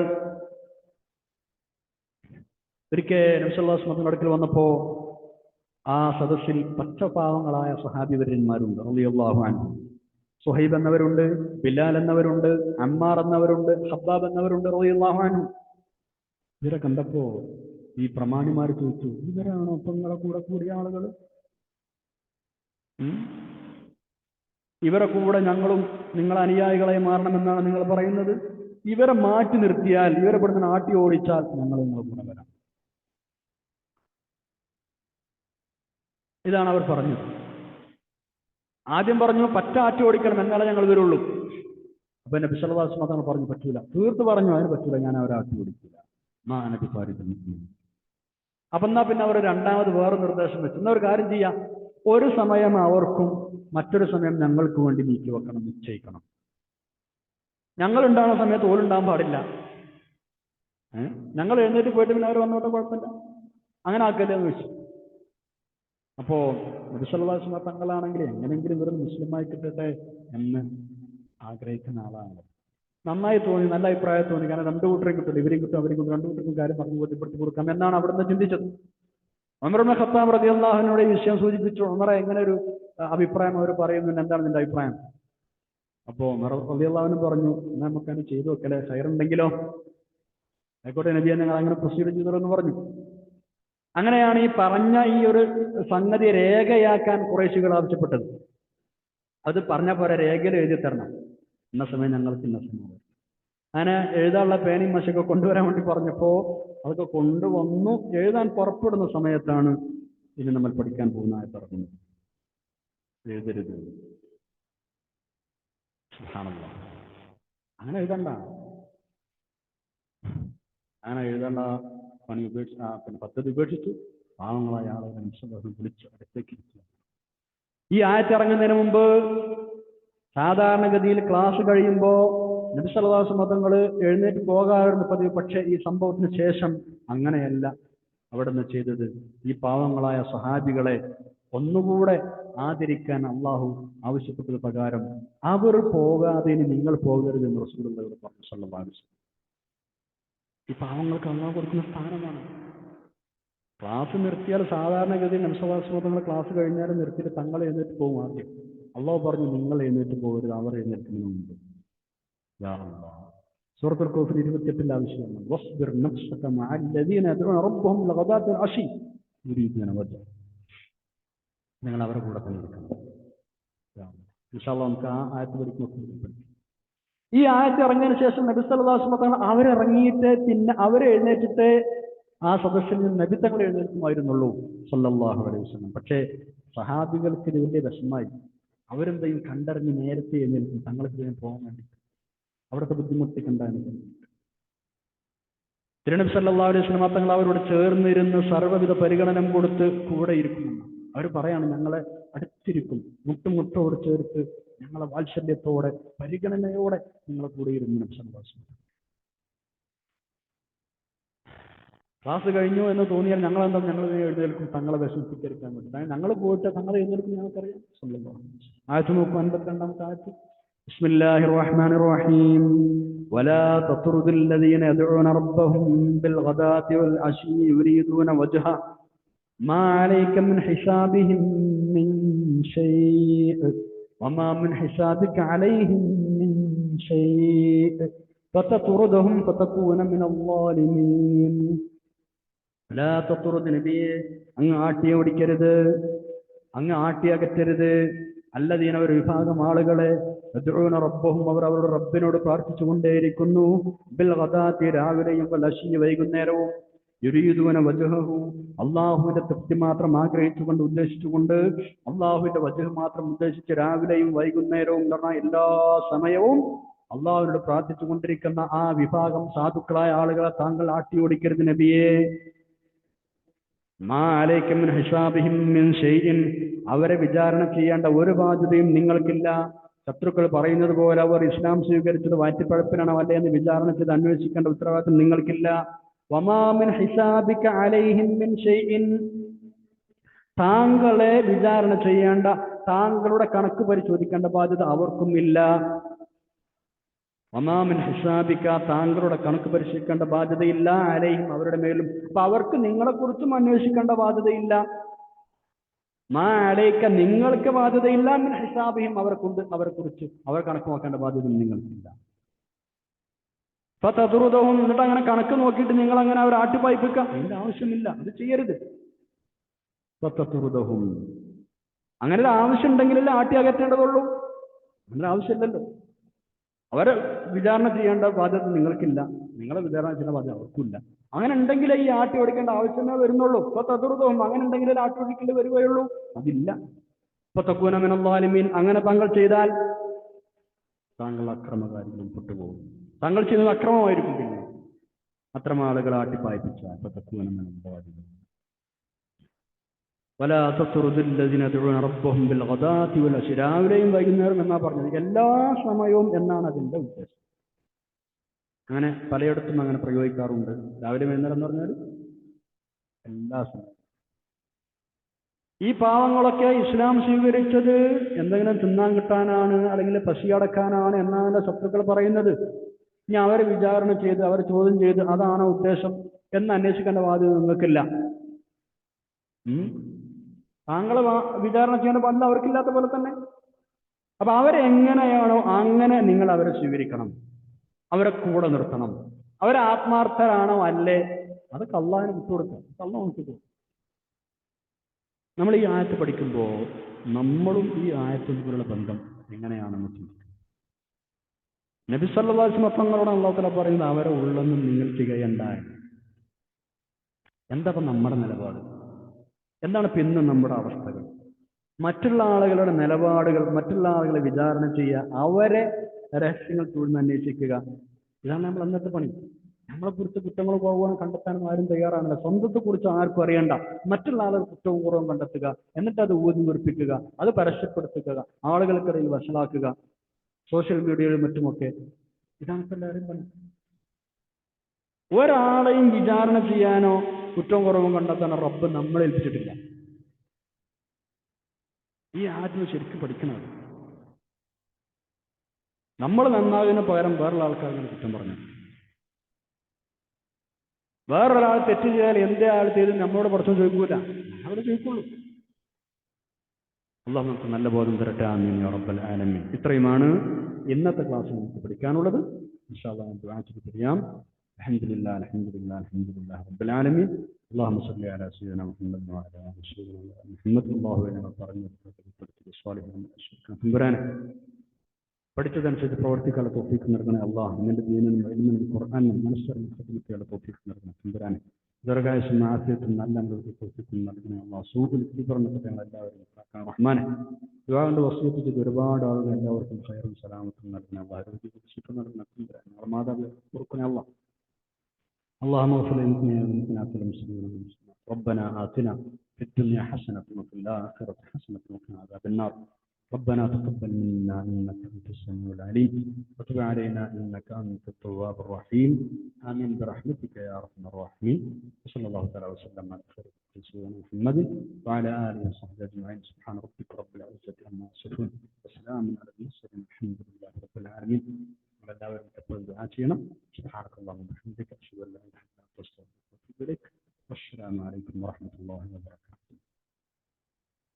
ഒരിക്കൽ നബി സല്ലല്ലാഹു അലൈഹി വസല്ലം അടുക്കൽ വന്നപ്പോ ആ സദസ്സിൽ പച്ചപാവങ്ങളായ സ്വഹാബിവര്യന്മാരുണ്ട് റളിയല്ലാഹു അൻഹു. സുഹൈബ് എന്നവരുണ്ട്, ബിലാൽ എന്നവരുണ്ട്, അമ്മാർ എന്നവരുണ്ട്, ഖബ്ബാബ് എന്നവരുണ്ട് റളിയല്ലാഹു അൻഹു. ഇവരെ കണ്ടപ്പോ ഈ പ്രമാണിമാർ ചോദിച്ചു, ഇവരാണോ ഇപ്പൊ നിങ്ങളെ കൂടെ കൂടിയ ആളുകൾ? ഇവരെ കൂടെ ഞങ്ങളും നിങ്ങളെ അനുയായികളായി മാറണമെന്നാണ് നിങ്ങൾ പറയുന്നത്? ഇവരെ മാറ്റി നിർത്തിയാൽ, ഇവരെ ഇവിടുന്ന് ആട്ടി ഓടിച്ചാൽ ഞങ്ങൾ നിങ്ങളെ കൂടെ വരാം. ഇതാണ് അവർ പറഞ്ഞത്. ആദ്യം പറഞ്ഞു ആട്ടി ഓടിക്കണം, എന്നാലേ ഞങ്ങൾ വരുള്ളൂ. അപ്പൊ നബി സല്ലല്ലാഹു അലൈഹി വസല്ലം പറഞ്ഞു പറ്റൂല. തീർത്ത് പറഞ്ഞു, അതിന് പറ്റൂല, ഞാൻ അവരെ ആട്ടി ഓടിക്കില്ല. അപ്പൊ എന്നാ പിന്നെ അവർ രണ്ടാമത് വേറെ നിർദ്ദേശം വെച്ചു, എന്നാ ഒരു കാര്യം ചെയ്യാം, ഒരു സമയം അവർക്കും മറ്റൊരു സമയം ഞങ്ങൾക്ക് വേണ്ടി നീക്കി വെക്കണം, നിശ്ചയിക്കണം. ഞങ്ങൾ ഉണ്ടാകുന്ന സമയത്ത് ഓലുണ്ടാകാൻ പാടില്ല. ഞങ്ങൾ എഴുന്നേറ്റ് പോയിട്ട് പിന്നെ അവർ വന്നോട്ടെ, കുഴപ്പമില്ല, അങ്ങനെ ആക്കല്ലേ എന്ന് വെച്ചു. അപ്പോ നബി സല്ലല്ലാഹു അലൈഹി വസല്ലം തങ്ങളാണെങ്കിൽ എങ്ങനെയെങ്കിലും ഇവരൊന്ന് മുസ്ലിമായി കിട്ടട്ടെ എന്ന് ആഗ്രഹിക്കുന്ന ആളാണ്. നന്നായി തോന്നി, നല്ല അഭിപ്രായം തോന്നി. കാരണം രണ്ടു കൂട്ടരെയും കിട്ടില്ല, ഇവരെയും കിട്ടും അവരെയും കിട്ടും, രണ്ടു കൂട്ടർക്കും കാര്യം പറഞ്ഞു ബോധ്യപ്പെടുത്തി കൊടുക്കാം എന്നാണ് അവിടുന്ന് ചിന്തിച്ചത്. ഉമർ ഇബ്നു ഖത്താബ് റളിയല്ലാഹു അൻഹുവിന്റെ ഈ വിഷയം സൂചിപ്പിച്ചു. ഉമറെ, എങ്ങനെ ഒരു അഭിപ്രായം അവർ പറയുന്നുണ്ട്, എന്താണ് നിന്റെ അഭിപ്രായം? അപ്പോ ഉമർ റളിയല്ലാഹു അൻഹു പറഞ്ഞു, നമുക്കത് ചെയ്തു വെക്കലേ, ഹൈറുണ്ടെങ്കിലോ ആയിക്കോട്ടെ നബിയെ, ഞങ്ങൾ അങ്ങനെ പ്രൊസീഡ് ചെയ്തോളെന്ന് പറഞ്ഞു. അങ്ങനെയാണ് ഈ പറഞ്ഞ ഈ ഒരു സംഗതി രേഖയാക്കാൻ ഖുറൈശികൾ ആവശ്യപ്പെട്ടത്. അത് പറഞ്ഞ പോലെ രേഖയിൽ എഴുതി തരണം, ഇന്ന സമയം ഞങ്ങൾക്ക് ഇന്ന സമയം. അങ്ങനെ എഴുതാനുള്ള പേനയും മഷൊക്കെ കൊണ്ടുവരാൻ വേണ്ടി പറഞ്ഞപ്പോ അതൊക്കെ കൊണ്ടുവന്നു. എഴുതാൻ പുറപ്പെടുന്ന സമയത്താണ് ഇനി നമ്മൾ പഠിക്കാൻ പോകുന്ന പറഞ്ഞു എഴുതരുത്. സുബ്ഹാനല്ലാഹ്. അങ്ങനെ എഴുതണ്ട, അങ്ങനെ എഴുതേണ്ട. പണി പിന്നെ പദ്ധതി ഉപേക്ഷിച്ചു പാവങ്ങളായ ആളുകളെ നിമിഷം വിളിച്ച് അടുത്തേക്ക് ഇരിക്കുക. ഈ ആയത്ത് ഇറങ്ങുന്നതിന് മുമ്പ് സാധാരണഗതിയിൽ ക്ലാസ് കഴിയുമ്പോൾ നബി സല്ലല്ലാഹു അലൈഹി വസല്ലം തങ്ങൾ എഴുന്നേറ്റ് പോകാറുണ്ട് പതിവ്. പക്ഷേ ഈ സംഭവത്തിന് ശേഷം അങ്ങനെയല്ല അവിടുന്ന് ചെയ്തത്. ഈ പാവങ്ങളായ സഹാബികളെ ഒന്നുകൂടെ ആദരിക്കാൻ അള്ളാഹു ആവശ്യപ്പെട്ടത് പ്രകാരം അവർ പോകാതെ ഇനി നിങ്ങൾ പോകരുത് എന്ന് റസൂലുള്ളാഹി പറഞ്ഞു സല്ലല്ലാഹു അലൈഹി വസല്ലം. ഈ പാവങ്ങൾക്ക് അള്ളാഹു കൊടുക്കുന്ന സ്ഥാനമാണ്. ക്ലാസ് നിർത്തിയാൽ സാധാരണഗതിയിൽ നബി സല്ലല്ലാഹു അലൈഹി വസല്ലം ക്ലാസ് കഴിഞ്ഞാലും നിർത്തിയിട്ട് തങ്ങൾ എഴുന്നേറ്റ് പോകും. ആദ്യം അള്ളാഹു പറഞ്ഞു നിങ്ങൾ എഴുന്നേറ്റ് പോകരുത്, അവർ എഴുന്നേൽക്കുന്നതിന് മുമ്പ്. സൂറത്തുൽ കൗഫിൽ 28 ആവശ്യമാണ്. വസ്ബിർ നഫ്സക മഅൽ ലദീന യദ്ഊന റബ്ബഹും ബിൽഗദാത്തി വൽഅശി യുരീദൂന വജ്ഹ. നിങ്ങൾ അവരുടെ കൂടെ തന്നെ ഇരിക്കണം. ഇൻഷാ അല്ലാഹ് നമുക്ക് ആ ആയത്ത് പഠിക്കുമ്പോൾ ഈ ആയത്ത് ഇറങ്ങിയതിന് ശേഷം നബി സല്ലല്ലാഹു അലൈഹി വസല്ലം അവരിറങ്ങിയിട്ട് പിന്നെ അവരെഴുന്നേറ്റിട്ട് ആ സദസ്സിൽ നിന്ന് നബി തങ്ങൾ എഴുന്നേൽക്കുമായിരുന്നുള്ളൂ സല്ലല്ലാഹു അലൈഹി വസല്ലം. പക്ഷേ സഹാബികൾക്ക് ഇത് വലിയ വിഷമായി. അവരെന്തെങ്കിലും കണ്ടറിഞ്ഞ് നേരത്തെ എഴുന്നേൽക്കും, തങ്ങൾക്ക് വേണ്ടി പോകാൻ വേണ്ടി. അവിടുത്തെ ബുദ്ധിമുട്ടിക്കണ്ടായിരുന്നു. തിരുനബി സല്ലല്ലാഹു അലൈഹി വസല്ലം തങ്ങൾ അവരോട് ചേർന്നിരുന്ന് സർവ്വവിധ പരിഗണന കൊടുത്ത് കൂടെ ഇരിക്കുന്നു. അവർ പറയാണ് ഞങ്ങളെ അടുത്തിരിക്കും, മുട്ടുമുട്ടോട് ചേർത്ത് ഞങ്ങളെ വാത്സല്യത്തോടെ പരിഗണനയോടെ നിങ്ങളെ കൂടെ ഇരുന്നു നബി സല്ലല്ലാഹു അലൈഹി വസല്ലം. ക്ലാസ് കഴിഞ്ഞു എന്ന് തോന്നിയാൽ ഞങ്ങളെന്താ ഞങ്ങൾ എഴുന്നേൽക്കും തങ്ങളെ വിഷമിപ്പിക്കാൻ വേണ്ടി. ഞങ്ങൾ പോയിട്ട് തങ്ങളെ എഴുന്നേൽക്കും ഞങ്ങൾക്കറിയാം. സല്ലല്ലാഹു അലൈഹി വസല്ലം. ആയത്ത് നോക്കൂ, 52-ാമത്തെ ആയത്ത്. ബിസ്മില്ലാഹിർ റഹ്മാനിർ റഹീം. വലാ തത്റുദിൽ ലദീന യദ്ഊന റബ്ബഹും ബിൽഗദാത്തി വൽഅശി യുരീദൂന വജ്ഹ മാ അലൈക മിൻ ഹിസാബിഹിം മിൻ ശൈഅ വമാ മിൻ ഹിസാബിക അലൈഹിം മിൻ ശൈഅ ഫതത്റുദഹും ഫതകൂന മിനൽ ളാലിമീൻ. ലാ തത്റുദ് നബിയെ, അങ്ങ് ആട്ടി ഓടിക്കരുത്, അങ്ങ് ആട്ടി അകറ്റരുത്. അല്ലദീന, ഒരു വിഭാഗം ആളുകളെ യദ്ഊന റബ്ബഹും, അവർ അവരുടെ റബ്ബിനോട് പ്രാർത്ഥിച്ചുകൊണ്ടേയിരിക്കുന്നു. ബിൽ ഗദാത്തി, രാവിലെയും വൽഅശി, വൈകുന്നേരവും. യുരീദൂന വജ്ഹഹു, അള്ളാഹുവിന്റെ തൃപ്തി മാത്രം ആഗ്രഹിച്ചുകൊണ്ട് ഉദ്ദേശിച്ചുകൊണ്ട്, അള്ളാഹുവിന്റെ വജ്ഹ് മാത്രം ഉദ്ദേശിച്ച് രാവിലെയും വൈകുന്നേരവും എന്ന് പറഞ്ഞാൽ എല്ലാ സമയവും അള്ളാഹുവിനോട് പ്രാർത്ഥിച്ചു കൊണ്ടിരിക്കുന്ന ആ വിഭാഗം സാധുക്കളായ ആളുകളെ താങ്കൾ ആട്ടി ഓടിക്കരുത് നബിയെ. മാ അലൈക മിൻ ഹിസാബിഹിം മിൻ ശൈഇൻ, അവരെ വിചാരണ ചെയ്യേണ്ട ഒരു ബാധ്യതയും നിങ്ങൾക്കില്ല. ശത്രുക്കൾ പറയുന്നത് പോലെ അവർ ഇസ്ലാം സ്വീകരിച്ചത് വാറ്റിപ്പഴപ്പിനാണോ അല്ലേ എന്ന് വിചാരണ ചെയ്ത് അന്വേഷിക്കേണ്ട ഉത്തരവാദിത്വം നിങ്ങൾക്കില്ല. വമാ മിൻ ഹിസാബിക അലൈഹിം മിൻ ശൈഇൻ, താങ്കളെ വിചാരണ ചെയ്യേണ്ട, താങ്കളുടെ കണക്ക് പരിശോധിക്കേണ്ട ബാധ്യത അവർക്കും ഇല്ല. വമാ മിൻ ഹിസാബിക, താങ്കളുടെ കണക്ക് പരിശോധിക്കേണ്ട ബാധ്യതയില്ല. അലൈഹിം, അവരുടെ മേലും. അപ്പൊ അവർക്ക് നിങ്ങളെക്കുറിച്ചും അന്വേഷിക്കേണ്ട ബാധ്യതയില്ല. മാ അലൈക, നിങ്ങൾക്ക് ബാധ്യതയില്ല. മിൻ ഹിസാബിഹിം, അവരെ കുറിച്ച് അവർ കണക്ക് നോക്കേണ്ട ബാധ്യത നിങ്ങൾക്കില്ല. ഫതദ്റുദഹും, എന്നിട്ട് അങ്ങനെ കണക്ക് നോക്കിയിട്ട് നിങ്ങൾ അങ്ങനെ അവർ ആട്ടിപ്പായിപ്പിക്കുക, അതിന്റെ ആവശ്യമില്ല, അത് ചെയ്യരുത്. ഫതദ്റുദഹും, അങ്ങനെ ഒരു ആവശ്യം ഉണ്ടെങ്കിലല്ലേ ആട്ടി അകറ്റേണ്ടതുള്ളൂ. അങ്ങനെ ആവശ്യമില്ലല്ലോ. അവരെ വിചാരണ ചെയ്യേണ്ട ബാധ്യത നിങ്ങൾക്കില്ല, നിങ്ങളെ വിചാരണ ചെയ്യേണ്ട ബാധ്യത അവർക്കില്ല. അങ്ങനെ ഉണ്ടെങ്കിലേ ഈ ആട്ടി ഓടിക്കേണ്ട ആവശ്യമേ വരുന്നുള്ളൂ. ഇപ്പൊ തതുർദവും, അങ്ങനെ ഉണ്ടെങ്കിലേ ആട്ടി ഓടിക്കേണ്ടി വരികയുള്ളൂ. അതില്ല. ഇപ്പൊ തക്കൂന മിനൽ ളാലിമീൻ, അങ്ങനെ താങ്കൾ ചെയ്താൽ താങ്കൾ അക്രമകാരികളും പെട്ടുപോകും. താങ്കൾ ചെയ്യുന്നത് അക്രമമായിരിക്കും. പിന്നെ അത്തരം ആളുകൾ ആട്ടിപ്പായിപ്പിച്ചാൽ ഇപ്പൊ തക്കൂന മിനൽ ളാലിമീൻ. വലാ തത്റുദിൽ ലദീന യദ്ഊന റബ്ബഹും ബിൽ ഗദാത്തി വൽ അശി, രാവിലെയും വൈകുന്നേരം എന്നാ പറഞ്ഞത്, എല്ലാ സമയവും എന്നാണ് അതിന്റെ ഉദ്ദേശം. അങ്ങനെ പലയിടത്തും അങ്ങനെ പ്രയോഗിക്കാറുണ്ട്. രാവിലെ വൈകുന്നേരം എന്ന് പറഞ്ഞാൽ എല്ലാ സമയവും. ഈ പാവങ്ങളൊക്കെ ഇസ്ലാം സ്വീകരിച്ചത് എന്തെങ്കിലും തിന്നാൻ കിട്ടാനാണ്, അല്ലെങ്കിൽ പശി അടക്കാനാണ് എന്നാണ് ശത്രുക്കൾ പറയുന്നത്. ഇനി അവരെ വിചാരണ ചെയ്ത് അവരെ ചോദ്യം ചെയ്ത് അതാണോ ഉദ്ദേശം എന്ന് അന്വേഷിക്കേണ്ട ബാധ്യത നിങ്ങൾക്കില്ല. താങ്കളെ വിചാരണ ചെയ്യേണ്ട ബാധ്യത അവർക്കില്ലാത്ത പോലെ തന്നെ. അപ്പൊ അവരെങ്ങനെയാണോ അങ്ങനെ നിങ്ങൾ അവരെ സ്വീകരിക്കണം, അവരെ കൂടെ നിർത്തണം. അവരെ ആത്മാർത്ഥരാണോ അല്ലേ, അതൊക്കെ അള്ളാഹിന് വിട്ടുകൊടുക്കാം. അള്ളാഹ് നോക്കിക്കോ. നമ്മൾ ഈ ആയത്ത് പഠിക്കുമ്പോൾ നമ്മളും ഈ ആയത്തിനുള്ള ബന്ധം എങ്ങനെയാണെന്ന് ചിന്തിക്കും. നബി സല്ലല്ലാഹു അലൈഹി വസല്ലം തങ്ങളോട് അല്ലാഹു തആല പറയുന്നത് അവരെ ഉള്ളെന്നും നിങ്ങൾ തികയണ്ട. എന്താ ഇപ്പം നമ്മുടെ നിലപാട്? എന്താണ് ഇപ്പം ഇന്ന് നമ്മുടെ അവസ്ഥകൾ? മറ്റുള്ള ആളുകളുടെ നിലപാടുകൾ, മറ്റുള്ള ആളുകളെ വിചാരണ ചെയ്യുക, അവരെ രഹസ്യങ്ങൾ തുറന്ന് അന്വേഷിക്കുക. ഇതാണ് നമ്മൾ അന്നത്തെ പണി. നമ്മളെ കുറിച്ച് കുറ്റങ്ങളും കുറവും കണ്ടെത്താനും ആരും തയ്യാറാണില്ല. സ്വന്തത്തെ കുറിച്ച് ആർക്കും അറിയണ്ട. മറ്റുള്ള ആളുകൾ കുറ്റവും കുറവും കണ്ടെത്തുക, എന്നിട്ട് അത് ഊതി വീർപ്പിക്കുക, അത് പരസ്യപ്പെടുത്തുക, ആളുകൾക്കിടയിൽ വഷളാക്കുക, സോഷ്യൽ മീഡിയയിലും മറ്റുമൊക്കെ. ഇതാണ് ഇപ്പം എല്ലാവരും പണി. ഒരാളെയും വിചാരണ ചെയ്യാനോ കുറ്റവും കുറവും കണ്ടെത്താനോ റബ്ബ് നമ്മളെ ഏൽപ്പിച്ചിട്ടില്ല. ഈ ആദ്യം ശരിക്കും പഠിക്കണം. നമ്മൾ നന്നാകുന്നതിന് പകരം വേറൊരു ആൾക്കാരെ കുറ്റം പറഞ്ഞു. വേറൊരാൾ തെറ്റ് ചെയ്താൽ എന്തേ ആൾ ചെയ്ത് നമ്മളോട് കുറച്ചും ചോദിക്കൂല, അവിടെ ചോദിക്കുള്ളൂ. അല്ലാഹു നമുക്ക് നല്ല ബോധം തരട്ടെ. ആമീൻ യാ റബ്ബൽ ആലമീൻ. ഇത്രയുമാണ് ഇന്നത്തെ ക്ലാസ്സിൽ നമുക്ക് പഠിക്കാനുള്ളത്. ഇൻഷാ അല്ലാഹ് നമുക്ക് ദുആ ചെയ്ത് പിരിയാം. അൽഹംദുലില്ലാഹ് അൽഹംദുലില്ലാഹ് അൽഹംദുലില്ലാഹി റബ്ബിൽ ആലമീൻ. അല്ലാഹുമ്മ സ്വല്ലി അലാ സയ്യിദിനാ മുഹമ്മദ് വഅലാ ആലി സയ്യിദിനാ മുഹമ്മദ്. അല്ലാഹു ഞങ്ങൾ പറഞ്ഞു തമ്പുരാനെ പഠിച്ചതനുസരിച്ച് പ്രവർത്തിക്കാനുള്ള തൗഫീഖ് നൽകണേ അല്ലാഹ്. നിന്റെ ദീനിനും ഇൽമിനും ഖുർആനിനും മനസ്സറിഞ്ഞ് ഖിദ്മത്തിനുള്ള തൗഫീഖ് നൽകണേ തമ്പുരാനെ. ദീർഘായുസ്സും ആഫിയത്തും നല്ല അമലുകൾക്ക് തൗഫീഖ് നൽകണേ അല്ലാഹ്. സൂഖിൽ പറഞ്ഞിട്ട് ഞങ്ങൾ എല്ലാവരും റഹ്മാനെ ദുആ കൊണ്ട് വസിയത്ത് ചെയ്ത് ഒരുപാട് ആളുകൾ എല്ലാവർക്കും ഖൈറും സലാമത്തും നൽകണേ അല്ലാഹ്. ആരോഗ്യം നൽകണേ തമ്പുരാനെ. ഞങ്ങളുടെ മാതാപിതാക്കൾ കൊടുക്കണേ അല്ലാഹ്. اللهم اغفر لنا في المسلمين والمسلمات. ربنا آتنا في الدنيا حسنة وفي الآخرة حسنة وقنا عذاب النار. ربنا تقبل منا إنك أنت السميع العليم وتب علينا إنك أنت التواب الرحيم. آمين برحمتك يا أرحم الراحمين. وصلى الله تعالى وسلم على خير سيدنا محمد وعلى آله وصحبه أجمعين. سبحان ربك رب العزة عما يصفون وسلام على المرسلين الحمد لله رب العالمين. على دعوة الدعاء